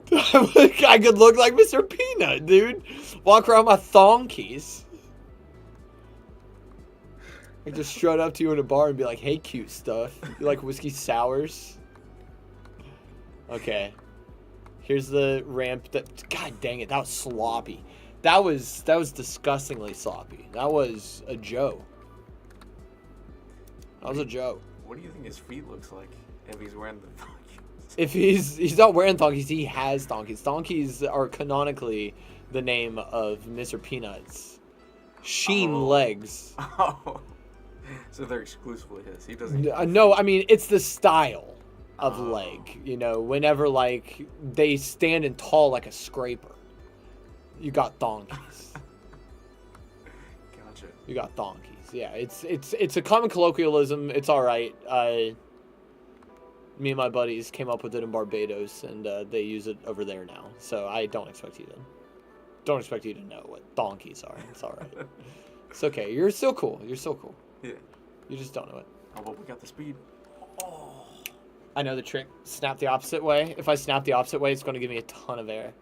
Peanut. I could look like Mr. Peanut, dude. Walk around my thonkies. I just strut up to you in a bar and be like, "Hey, cute stuff. You like whiskey sours?" Okay. Here's the ramp. That, God dang it, that was sloppy. That was disgustingly sloppy. That was a Joe. That was a joke. What do you think his feet looks like if he's wearing the thonkies? If he's not wearing thonkies, he has thonkies. Thonkies are canonically the name of Mr. Peanut's sheen legs. Oh. So they're exclusively his. He doesn't. No, I mean it's the style of leg. You know, whenever like they stand in tall like a scraper, you got thonkies. Gotcha. You got thonkies. Yeah, it's a common colloquialism. It's all right. Me and my buddies came up with it in Barbados, and they use it over there now. So I don't expect you to know what donkeys are. It's all right. It's okay. You're still cool. You're still cool. Yeah. You just don't know it. Oh, but we got the speed. Oh. I know the trick. Snap the opposite way. If I snap the opposite way, it's going to give me a ton of air.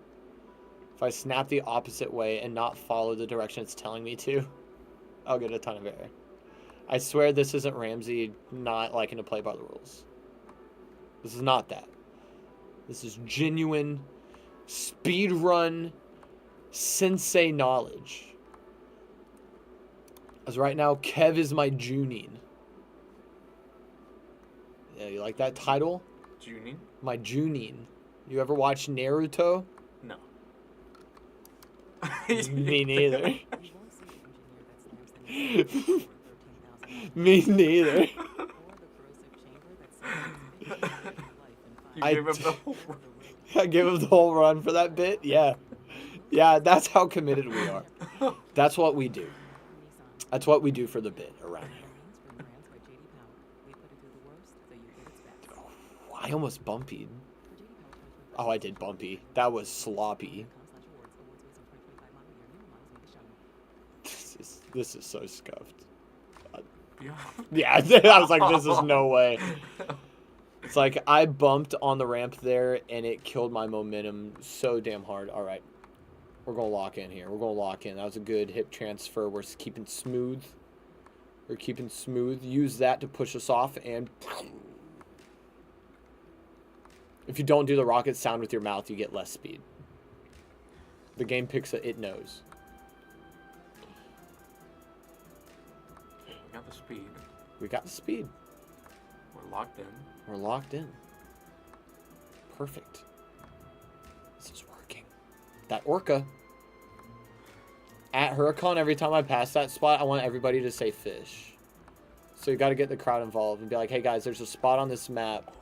If I snap the opposite way and not follow the direction it's telling me to, I'll get a ton of air. I swear this isn't Ramsey not liking to play by the rules. This is not that. This is genuine speedrun sensei knowledge. As right now, Kev is my Junin. Yeah, you like that title? Junin? My Junin. You ever watch Naruto? No. Me neither. Me neither. You gave him the whole run. I gave him the whole run for that bit? Yeah. Yeah, that's how committed we are. That's what we do. That's what we do for the bit around here. Oh, I almost bumpied. Oh, I did bumpy. That was sloppy. This is so scuffed. Yeah, I was like, this is no way. It's like I bumped on the ramp there, and it killed my momentum so damn hard. All right. We're going to lock in here. We're going to lock in. That was a good hip transfer. We're keeping smooth. We're keeping smooth. Use that to push us off. And if you don't do the rocket sound with your mouth, you get less speed. The game picks it. It knows. We got the speed. We got the speed. We're locked in. We're locked in. Perfect. This is working. That orca. At Hurricon, every time I pass that spot, I want everybody to say fish. So you got to get the crowd involved and be like, hey guys, there's a spot on this map.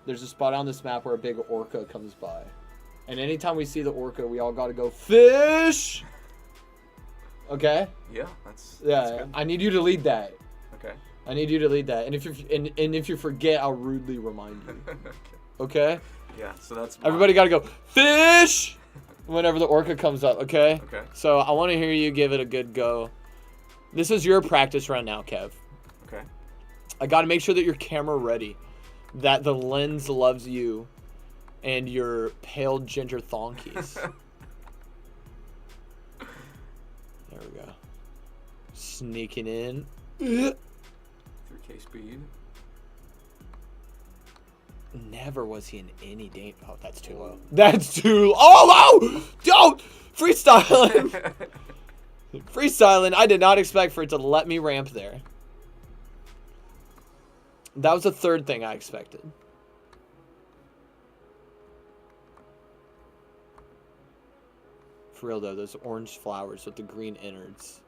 There's a spot on this map where a big orca comes by. And anytime we see the orca, we all got to go, fish! Okay? Yeah, that's Yeah, good. I need you to lead that. Okay. I need you to lead that. And if you forget, I'll rudely remind you. Okay. Okay? Yeah, so that's Everybody got to go, fish! Whenever the orca comes up, okay? Okay. So I want to hear you give it a good go. This is your practice run now, Kev. Okay. I got to make sure that your camera ready, that the lens loves you, and your pale ginger thonkies. There we go. Sneaking in. 3K speed. Never was he in any danger. Oh, that's too low. That's too. Oh, no! Don't! Freestyling! Freestyling. I did not expect for it to let me ramp there. That was the third thing I expected. For real, though, those orange flowers with the green innards.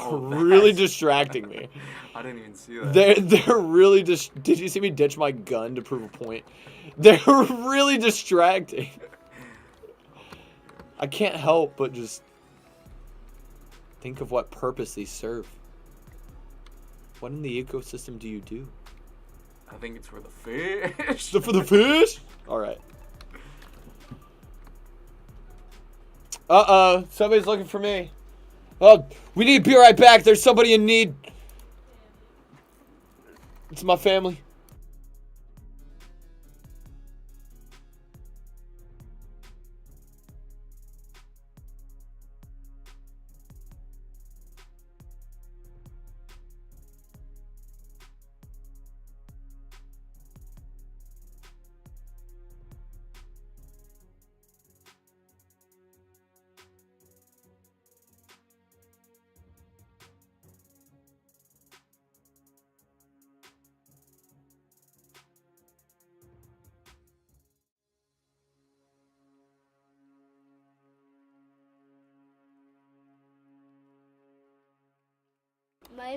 Oh, really distracting me. I didn't even see that. They're really just. Did you see me ditch my gun to prove a point? They're really distracting. I can't help but just think of what purpose these serve. What in the ecosystem do you do? I think it's for the fish. So for the fish? All right. Uh-oh. Somebody's looking for me. Oh, we need to be right back. There's somebody in need. It's my family.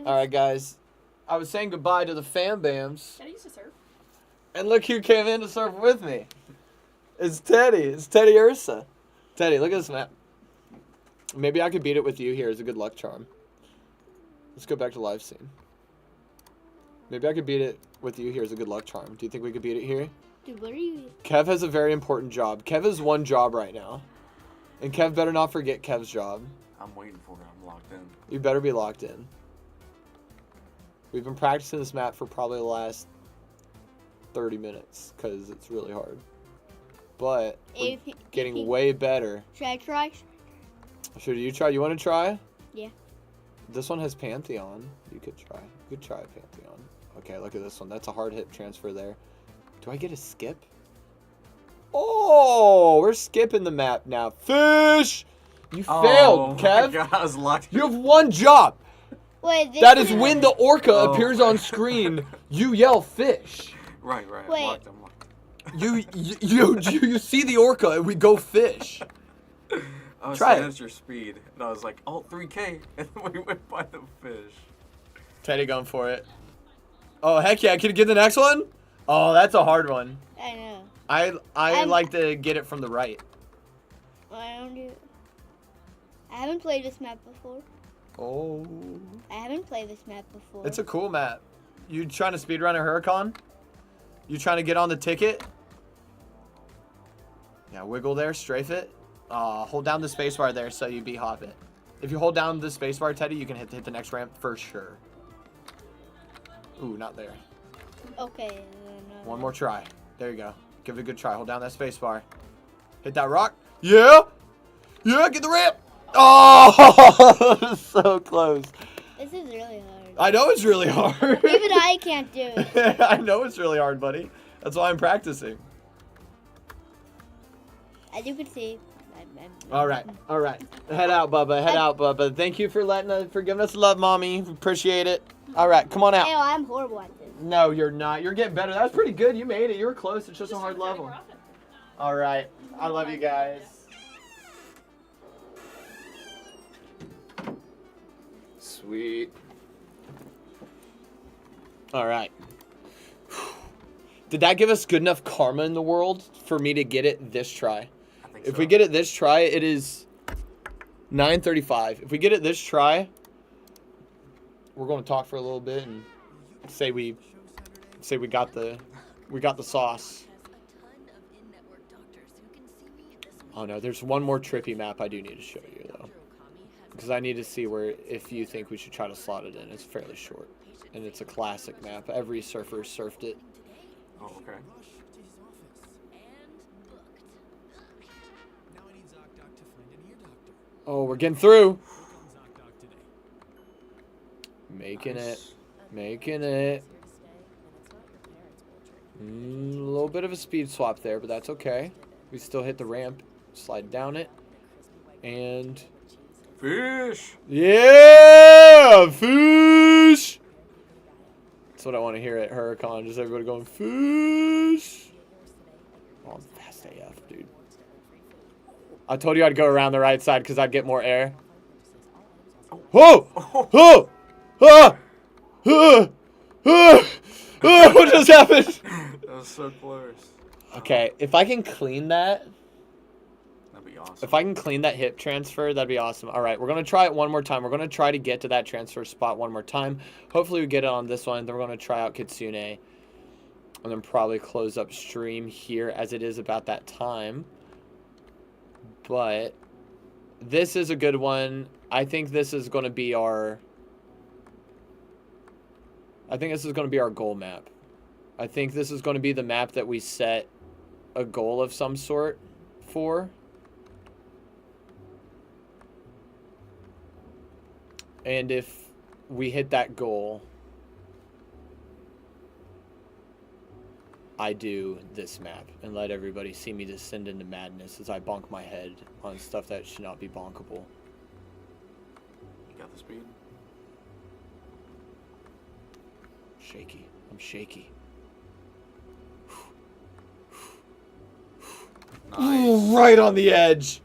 All right, guys. I was saying goodbye to the fan bams. Teddy used to surf. And look who came in to surf with me. It's Teddy. It's Teddy Ursa. Teddy, look at this map. Maybe I could beat it with you here as a good luck charm. Let's go back to live scene. Maybe I could beat it with you here as a good luck charm. Do you think we could beat it here? Dude, what are you? Kev has a very important job. Kev has one job right now. And Kev better not forget Kev's job. I'm waiting for it. I'm locked in. You better be locked in. We've been practicing this map for probably the last 30 minutes because it's really hard. But we're getting way better. Should I try? Should you try? You want to try? Yeah. This one has Pantheon. You could try. You could try Pantheon. Okay, look at this one. That's a hard hit transfer there. Do I get a skip? Oh, we're skipping the map now. Fish! You failed, Kev. God, I was locked. You have one job. Wait, That is when the orca appears on screen. You yell fish. Right. Wait. I'm locked. You see the orca and we go fish. I was Try saying it. it's your speed, and I was like, oh, 3K, and then we went by the fish. Teddy going for it. Oh, heck yeah. Can you get the next one? Oh, that's a hard one. I know. I like to get it from the right. I don't do. I haven't played this map before. Oh. I haven't played this map before. It's a cool map. You trying to speedrun a Hurricon? You trying to get on the ticket? Yeah, wiggle there, strafe it. Hold down the spacebar there so you hop it. If you hold down the spacebar, Teddy, you can hit the next ramp for sure. Ooh, not there. Okay. One more try. There you go. Give it a good try. Hold down that spacebar. Hit that rock. Yeah! Yeah, get the ramp! Oh! So close. This is really hard. I know it's really hard. Even I can't do it. I know it's really hard, buddy. That's why I'm practicing. As you can see. All right. Head out, Bubba. Head out, Bubba. Thank you for giving us love, Mommy. Appreciate it. All right, come on out. Ew, I'm horrible at this. No, you're not. You're getting better. That was pretty good. You made it. You were close. It's just a hard level. All right. I love you guys. Sweet. All right. Did that give us good enough karma in the world for me to get it this try? I think If so. we get it this try, it is 9:35. If we get it this try, we're going to talk for a little bit and say we got the sauce. Oh no, there's one more trippy map I do need to show you though, because I need to see if you think we should try to slot it in. It's fairly short, and it's a classic map. Every surfer surfed it. Oh, okay. Oh, we're getting through. Making it. Nice. Making it. A little bit of a speed swap there, but that's okay. We still hit the ramp. Slide down it. And... Fish. yeah! Fish! That's what I want to hear at Hurricon. Just everybody going, fish! Oh, I'm fast AF, dude. I told you I'd go around the right side because I'd get more air. Whoa! Whoa! Ah! Ah! Ah! Ah! What just happened? That was so close. Okay, if I can clean that, That'd be awesome. if I can clean that hip transfer, that'd be awesome. All right, we're going to try it one more time. We're going to try to get to that transfer spot one more time. Hopefully we get it on this one. Then we're going to try out Kitsune. And then probably close up stream here as it is about that time. But this is a good one. I think this is going to be our... I think this is going to be our goal map. I think this is going to be the map that we set a goal of some sort for. And if we hit that goal, I do this map and let everybody see me descend into madness as I bonk my head on stuff that should not be bonkable. You got the speed? Shaky. I'm shaky. Ooh, Nice. right on the edge.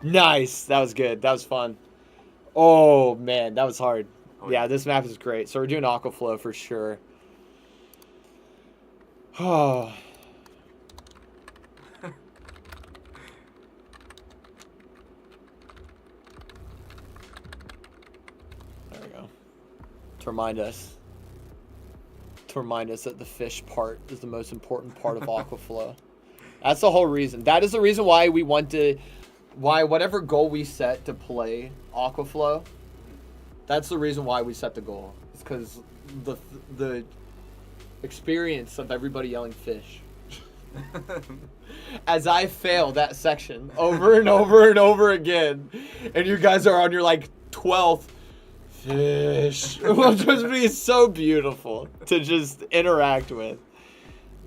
Nice. That was good. That was fun. Oh, man. That was hard. Oh, Yeah, this map is great. So we're doing Aquaflow for sure. Oh. There we go. To remind us that the fish part is the most important part of Aquaflow. That's the whole reason. That is the reason why we want to, why whatever goal we set to play Aquaflow, that's the reason why we set the goal. It's because the experience of everybody yelling fish. As I fail that section over and over and over again, and you guys are on your like 12th fish. It will just be so beautiful to just interact with.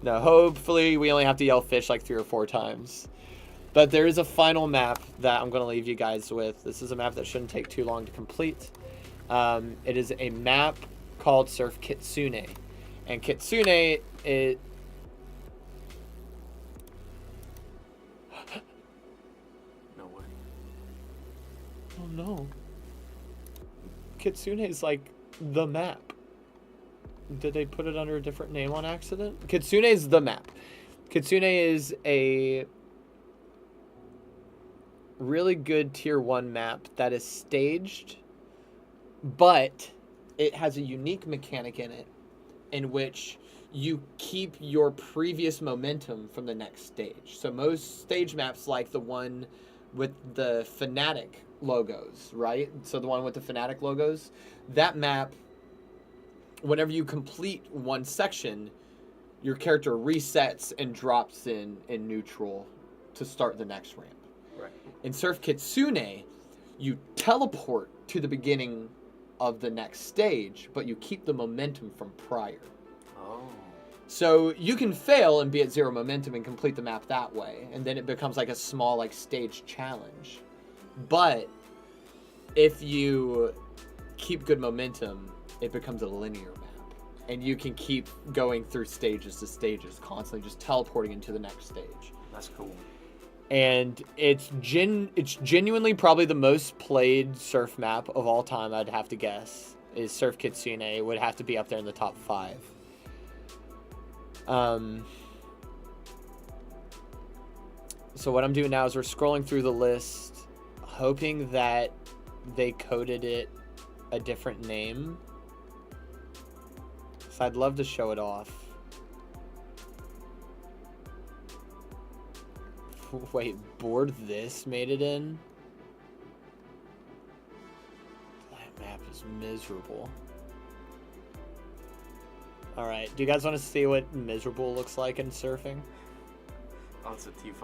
No, hopefully we only have to yell fish like 3 or 4 times. But there is a final map that I'm going to leave you guys with. This is a map that shouldn't take too long to complete. It is a map called Surf Kitsune. And Kitsune is... No way. Oh no. Kitsune is like the map. Did they put it under a different name on accident? Kitsune is the map. Kitsune is a really good tier 1 map that is staged, but it has a unique mechanic in it in which you keep your previous momentum from the next stage. So most stage maps, like the one with the Fnatic logos, right? So the one with the Fnatic logos, that map, whenever you complete one section, your character resets and drops in neutral to start the next ramp. Right. In Surf Kitsune, you teleport to the beginning of the next stage, but you keep the momentum from prior. Oh. So you can fail and be at 0 momentum and complete the map that way, and then it becomes like a small like stage challenge. But if you keep good momentum, it becomes a linear map, and you can keep going through stages to stages, constantly just teleporting into the next stage. That's cool. And it's genuinely probably the most played surf map of all time, I'd have to guess, is Surf Kitsune. It would have to be up there in the top 5. So what I'm doing now is we're scrolling through the list, hoping that they coded it a different name. So I'd love to show it off. Wait, board this made it in? That map is miserable. Alright, do you guys want to see what miserable looks like in surfing? Oh, it's a T5.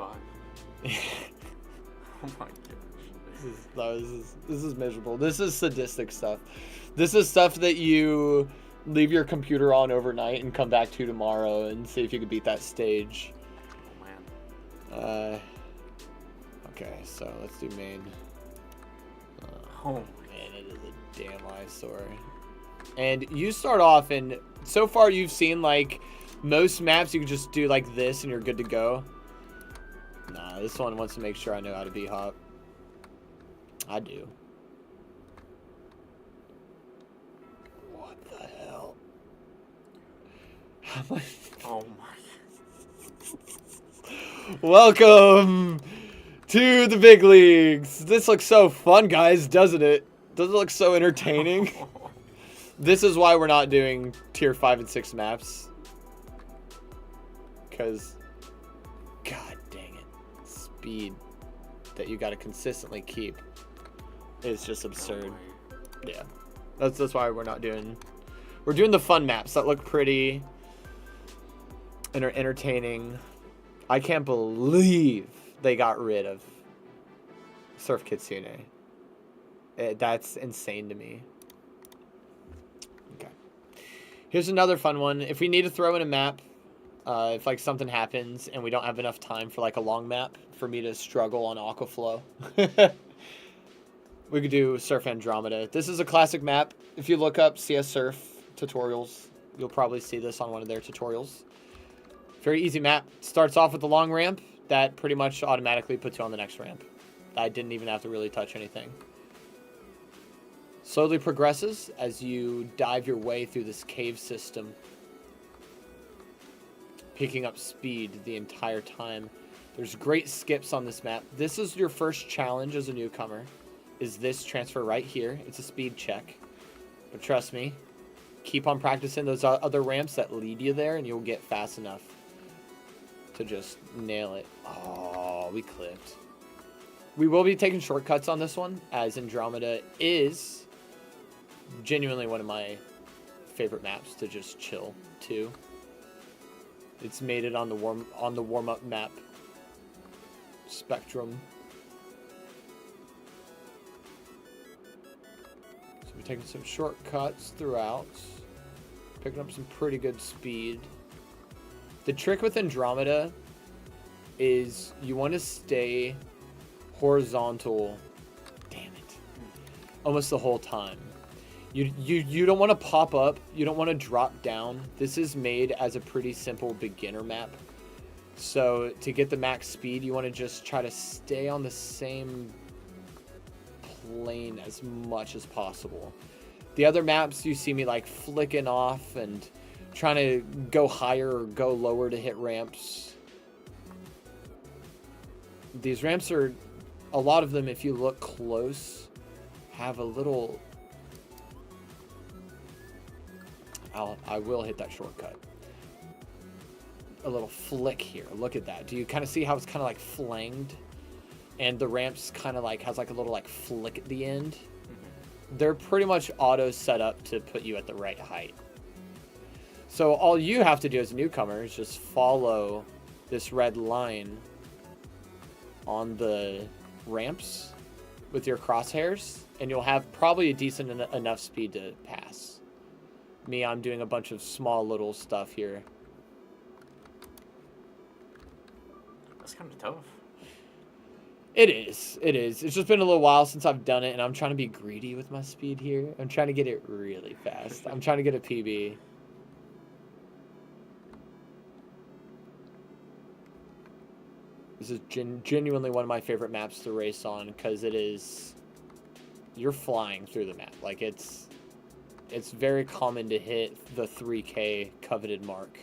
Oh my gosh. This is miserable. This is sadistic stuff. This is stuff that you leave your computer on overnight and come back to tomorrow and see if you can beat that stage. Oh, man. Okay, so let's do main. Oh, Man, it is a damn eyesore. And you start off, and so far you've seen, like, most maps you can just do like this and you're good to go. Nah, this one wants to make sure I know how to B-hop. I do. What the hell? How much? oh my. Welcome to the big leagues. This looks so fun, guys, doesn't it? Doesn't it look so entertaining? This is why we're not doing tier 5 and 6 maps. Because, god dang it, speed that you got to consistently keep is just absurd. Yeah, that's why we're not doing. We're doing the fun maps that look pretty and are entertaining. I can't believe they got rid of Surf Kitsune. That's insane to me. Okay, here's another fun one. If we need to throw in a map. If like something happens and we don't have enough time for like a long map for me to struggle on Aquaflow, we could do Surf Andromeda. This is a classic map. If you look up CS Surf tutorials, you'll probably see this on one of their tutorials. Very easy map. Starts off with the long ramp that pretty much automatically puts you on the next ramp. I didn't even have to really touch anything. Slowly progresses as you dive your way through this cave system, picking up speed the entire time. There's great skips on this map. This is your first challenge as a newcomer, is this transfer right here. It's a speed check. But trust me, keep on practicing those other ramps that lead you there and you'll get fast enough to just nail it. Oh, we clipped. We will be taking shortcuts on this one, as Andromeda is genuinely one of my favorite maps to just chill to. It's made it on the warm-up map spectrum. So we're taking some shortcuts throughout, picking up some pretty good speed. The trick with Andromeda is you want to stay horizontal, damn it, almost the whole time. You don't want to pop up. You don't want to drop down. This is made as a pretty simple beginner map. So to get the max speed, you want to just try to stay on the same plane as much as possible. The other maps, you see me like flicking off and trying to go higher or go lower to hit ramps. These ramps are, a lot of them, if you look close, have a little... I will hit that shortcut. A little flick here. Look at that. Do you kind of see how it's kind of like flanged? And the ramps kind of like has like a little like flick at the end. They're pretty much auto set up to put you at the right height. So all you have to do as a newcomer is just follow this red line on the ramps with your crosshairs, and you'll have probably a decent enough speed to pass. Me, I'm doing a bunch of small little stuff here. That's kind of tough. It is. It is. It's just been a little while since I've done it, and I'm trying to be greedy with my speed here. I'm trying to get it really fast. I'm trying to get a PB. This is genuinely one of my favorite maps to race on, because it is... You're flying through the map. Like, it's very common to hit the 3K coveted mark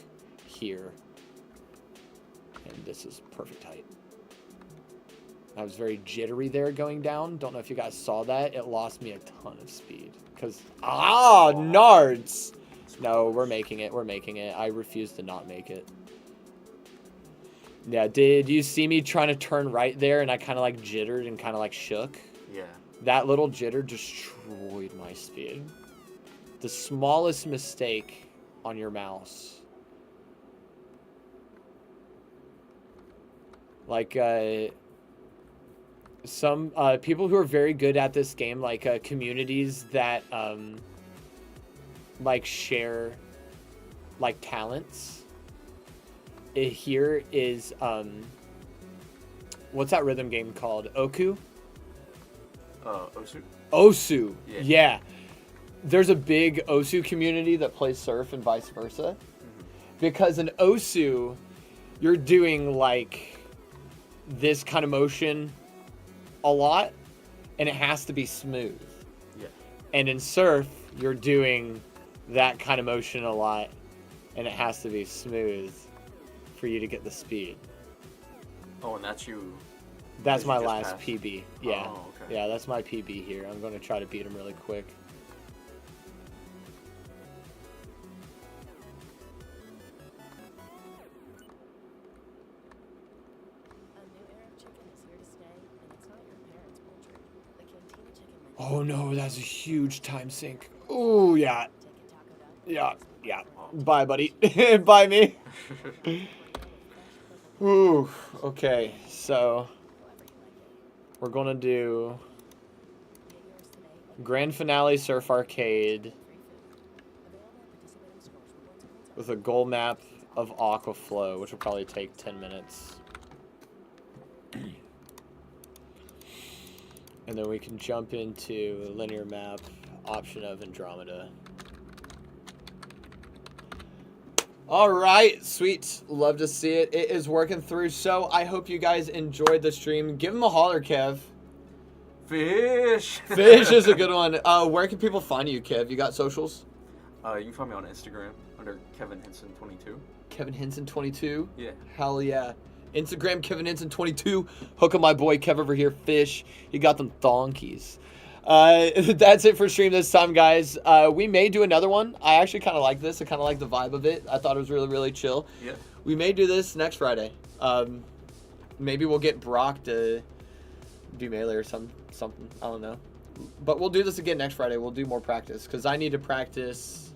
here. And this is perfect height. I was very jittery there going down. Don't know if you guys saw that. It lost me a ton of speed. Because, nards! No, we're making it. We're making it. I refuse to not make it. Yeah, did you see me trying to turn right there and I kind of like jittered and kind of like shook? Yeah. That little jitter destroyed my speed. The smallest mistake on your mouse. Like, some people who are very good at this game, like communities that like share like talents. Here is what's that rhythm game called? Oku? Osu? Osu. Yeah. Yeah. There's a big Osu community that plays surf and vice versa. Because in Osu, you're doing like this kind of motion a lot, and it has to be smooth. Yeah. And in surf, you're doing that kind of motion a lot, and it has to be smooth for you to get the speed. Oh, and that's you. That's Did my you just last pass? PB. Yeah. Oh, okay. Yeah, that's my PB here. I'm going to try to beat him really quick. A new era of chicken is here to stay, and it's not your parents' poultry. The Cantina chicken menu. Oh no, that's a huge time sink. Oh yeah. Take a Taco Bell. Yeah. Bye, buddy. Bye, me. Ooh. Okay, so we're gonna do Grand Finale Surf Arcade with a goal map of Aquaflow, which will probably take 10 minutes. And then we can jump into linear map, option of Andromeda. All right, sweet. Love to see it. It is working through. So I hope you guys enjoyed the stream. Give him a holler, Kev. Fish! Fish is a good one. Where can people find you, Kev? You got socials? You can find me on Instagram under Kevin Henson 22. Kevin Henson 22. Yeah. Hell yeah. Instagram Kevin Henson 22. Hook up my boy Kev over here, Fish. He got them thonkies. That's it for stream this time, guys. We may do another one. I actually kind of like this. I kind of like the vibe of it. I thought it was really, really chill. Yeah. We may do this next Friday. Maybe we'll get Brock to do Melee or something. I don't know. But we'll do this again next Friday. We'll do more practice because I need to practice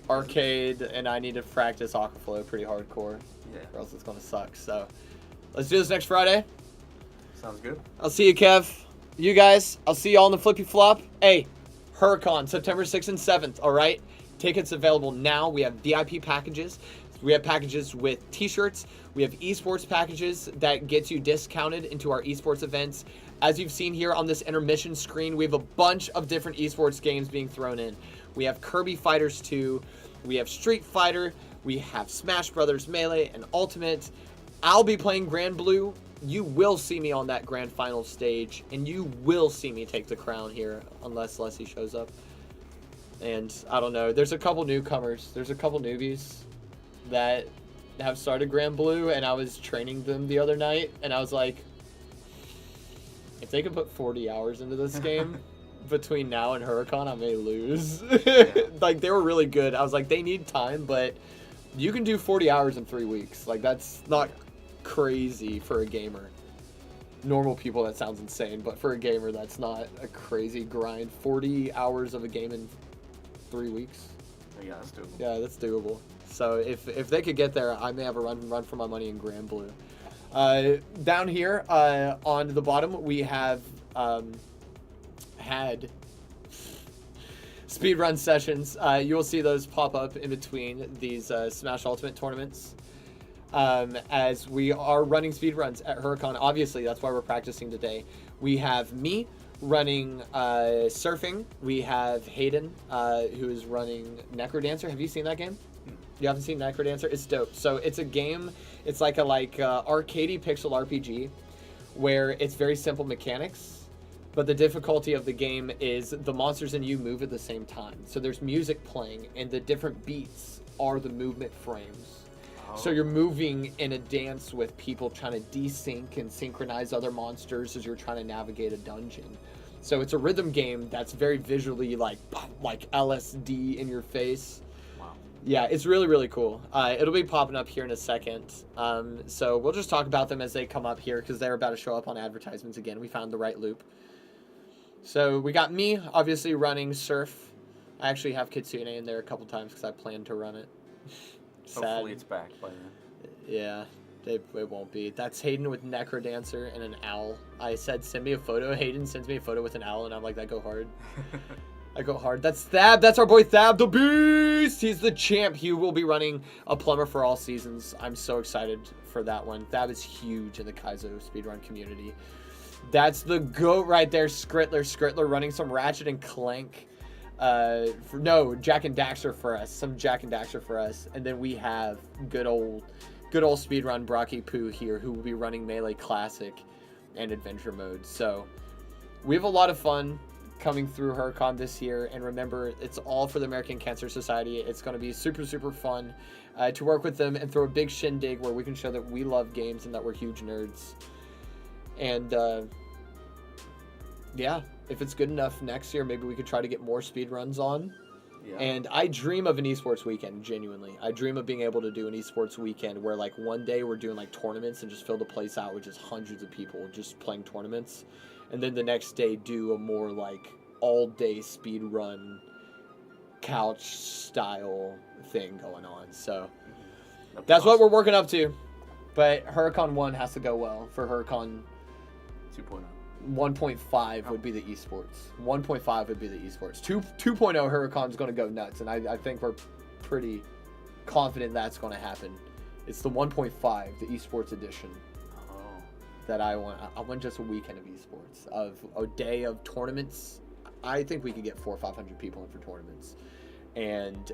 Arcade and I need to practice Aquaflow pretty hardcore. Yeah. Or else it's going to suck. So let's do this next Friday. Sounds good. I'll see you, Kev. You guys, I'll see y'all in the Flippy Flop. Hey, Hurricon, September 6th and 7th, all right? Tickets available now. We have VIP packages. We have packages with t-shirts. We have esports packages that gets you discounted into our esports events. As you've seen here on this intermission screen, we have a bunch of different esports games being thrown in. We have Kirby Fighters 2. We have Street Fighter. We have Smash Brothers Melee and Ultimate. I'll be playing Grand Blue. You will see me on that grand final stage, and you will see me take the crown here, unless Leslie shows up. And I don't know. There's a couple newcomers. There's a couple newbies that have started Grand Blue, and I was training them the other night, and I was like, if they could put 40 hours into this game between now and Hurricon, I may lose. Like, they were really good. I was like, they need time, but you can do 40 hours in 3 weeks. Like, that's not crazy for a gamer. Normal people, that sounds insane, but for a gamer, that's not a crazy grind. 40 hours of a game in 3 weeks. Yeah, that's doable. Yeah, that's doable. So if they could get there, I may have a run for my money in Grand Blue. Down here on the bottom, we have had speedrun sessions. You will see those pop up in between these Smash Ultimate tournaments. As we are running speedruns at Hurricon, obviously that's why we're practicing today. We have me running surfing. We have Hayden, who is running Necrodancer. Have you seen that game? You haven't seen Necrodancer? It's dope. So it's a game. It's like a arcadey pixel RPG, where it's very simple mechanics, but the difficulty of the game is the monsters and you move at the same time. So there's music playing, and the different beats are the movement frames. So you're moving in a dance with people trying to desync and synchronize other monsters as you're trying to navigate a dungeon. So it's a rhythm game that's very visually like LSD in your face. Wow. Yeah, it's really, really cool. It'll be popping up here in a second. So we'll just talk about them as they come up here because they're about to show up on advertisements again. We found the right loop. So we got me, obviously, running Surf. I actually have Kitsune in there a couple times because I plan to run it. Sad. Hopefully it's back by then. Yeah. It won't be. That's Hayden with Necrodancer and an owl. I said, send me a photo. Hayden sends me a photo with an owl, and I'm like, that go hard. I go hard. That's Thab. That's our boy Thab, the Beast. He's the champ. He will be running a plumber for all seasons. I'm so excited for that one. Thab is huge in the Kaizo speedrun community. That's the GOAT right there, Skrittler. Skrittler running some Ratchet and Clank. No, Jack and Daxter for us. Some Jack and Daxter for us. And then we have good old speedrun Brocky Poo here, who will be running Melee Classic and Adventure Mode. So we have a lot of fun coming through Hurricon this year, and remember, it's all for the American Cancer Society. It's going to be super, super fun to work with them and throw a big shindig where we can show that we love games and that we're huge nerds. And yeah, if it's good enough next year, maybe we could try to get more speedruns on. Yeah. And I dream of an esports weekend, genuinely. I dream of being able to do an esports weekend where, like, one day we're doing, like, tournaments and just fill the place out with just hundreds of people just playing tournaments. And then the next day do a more, like, all-day speedrun couch-style thing going on. So that's what we're working up to. But Hurricon 1 has to go well for Hurricon 2.0. 1.5 would be the esports. 1.5 would be the esports. 2.0 Hurricon's going to go nuts, and I think we're pretty confident that's going to happen. It's the 1.5, the esports edition. That I want just a weekend of esports, of a day of tournaments. I think we could get 400 or 500 people in for tournaments, and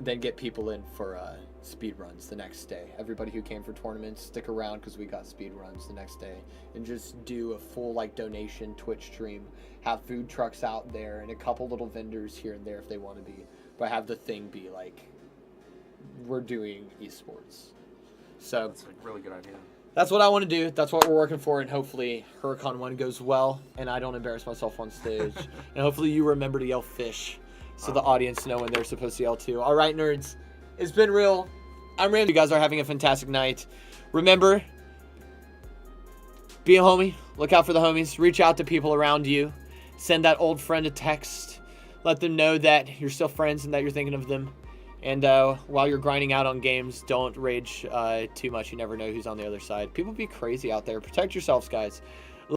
then get people in for speed runs the next day. Everybody who came for tournaments, stick around because we got speed runs the next day, and just do a full, like, donation Twitch stream. Have food trucks out there and a couple little vendors here and there if they want to be, but have the thing be like, we're doing esports. So that's a really good idea. That's what I want to do. That's what we're working for, and hopefully Hurricon 1 goes well, and I don't embarrass myself on stage. And hopefully you remember to yell fish, so the audience know when they're supposed to yell too. All right, nerds. It's been real. I'm Randy. You guys are having a fantastic night. Remember, be a homie. Look out for the homies. Reach out to people around you. Send that old friend a text. Let them know that you're still friends and that you're thinking of them. And while you're grinding out on games, don't rage too much. You never know who's on the other side. People be crazy out there. Protect yourselves, guys.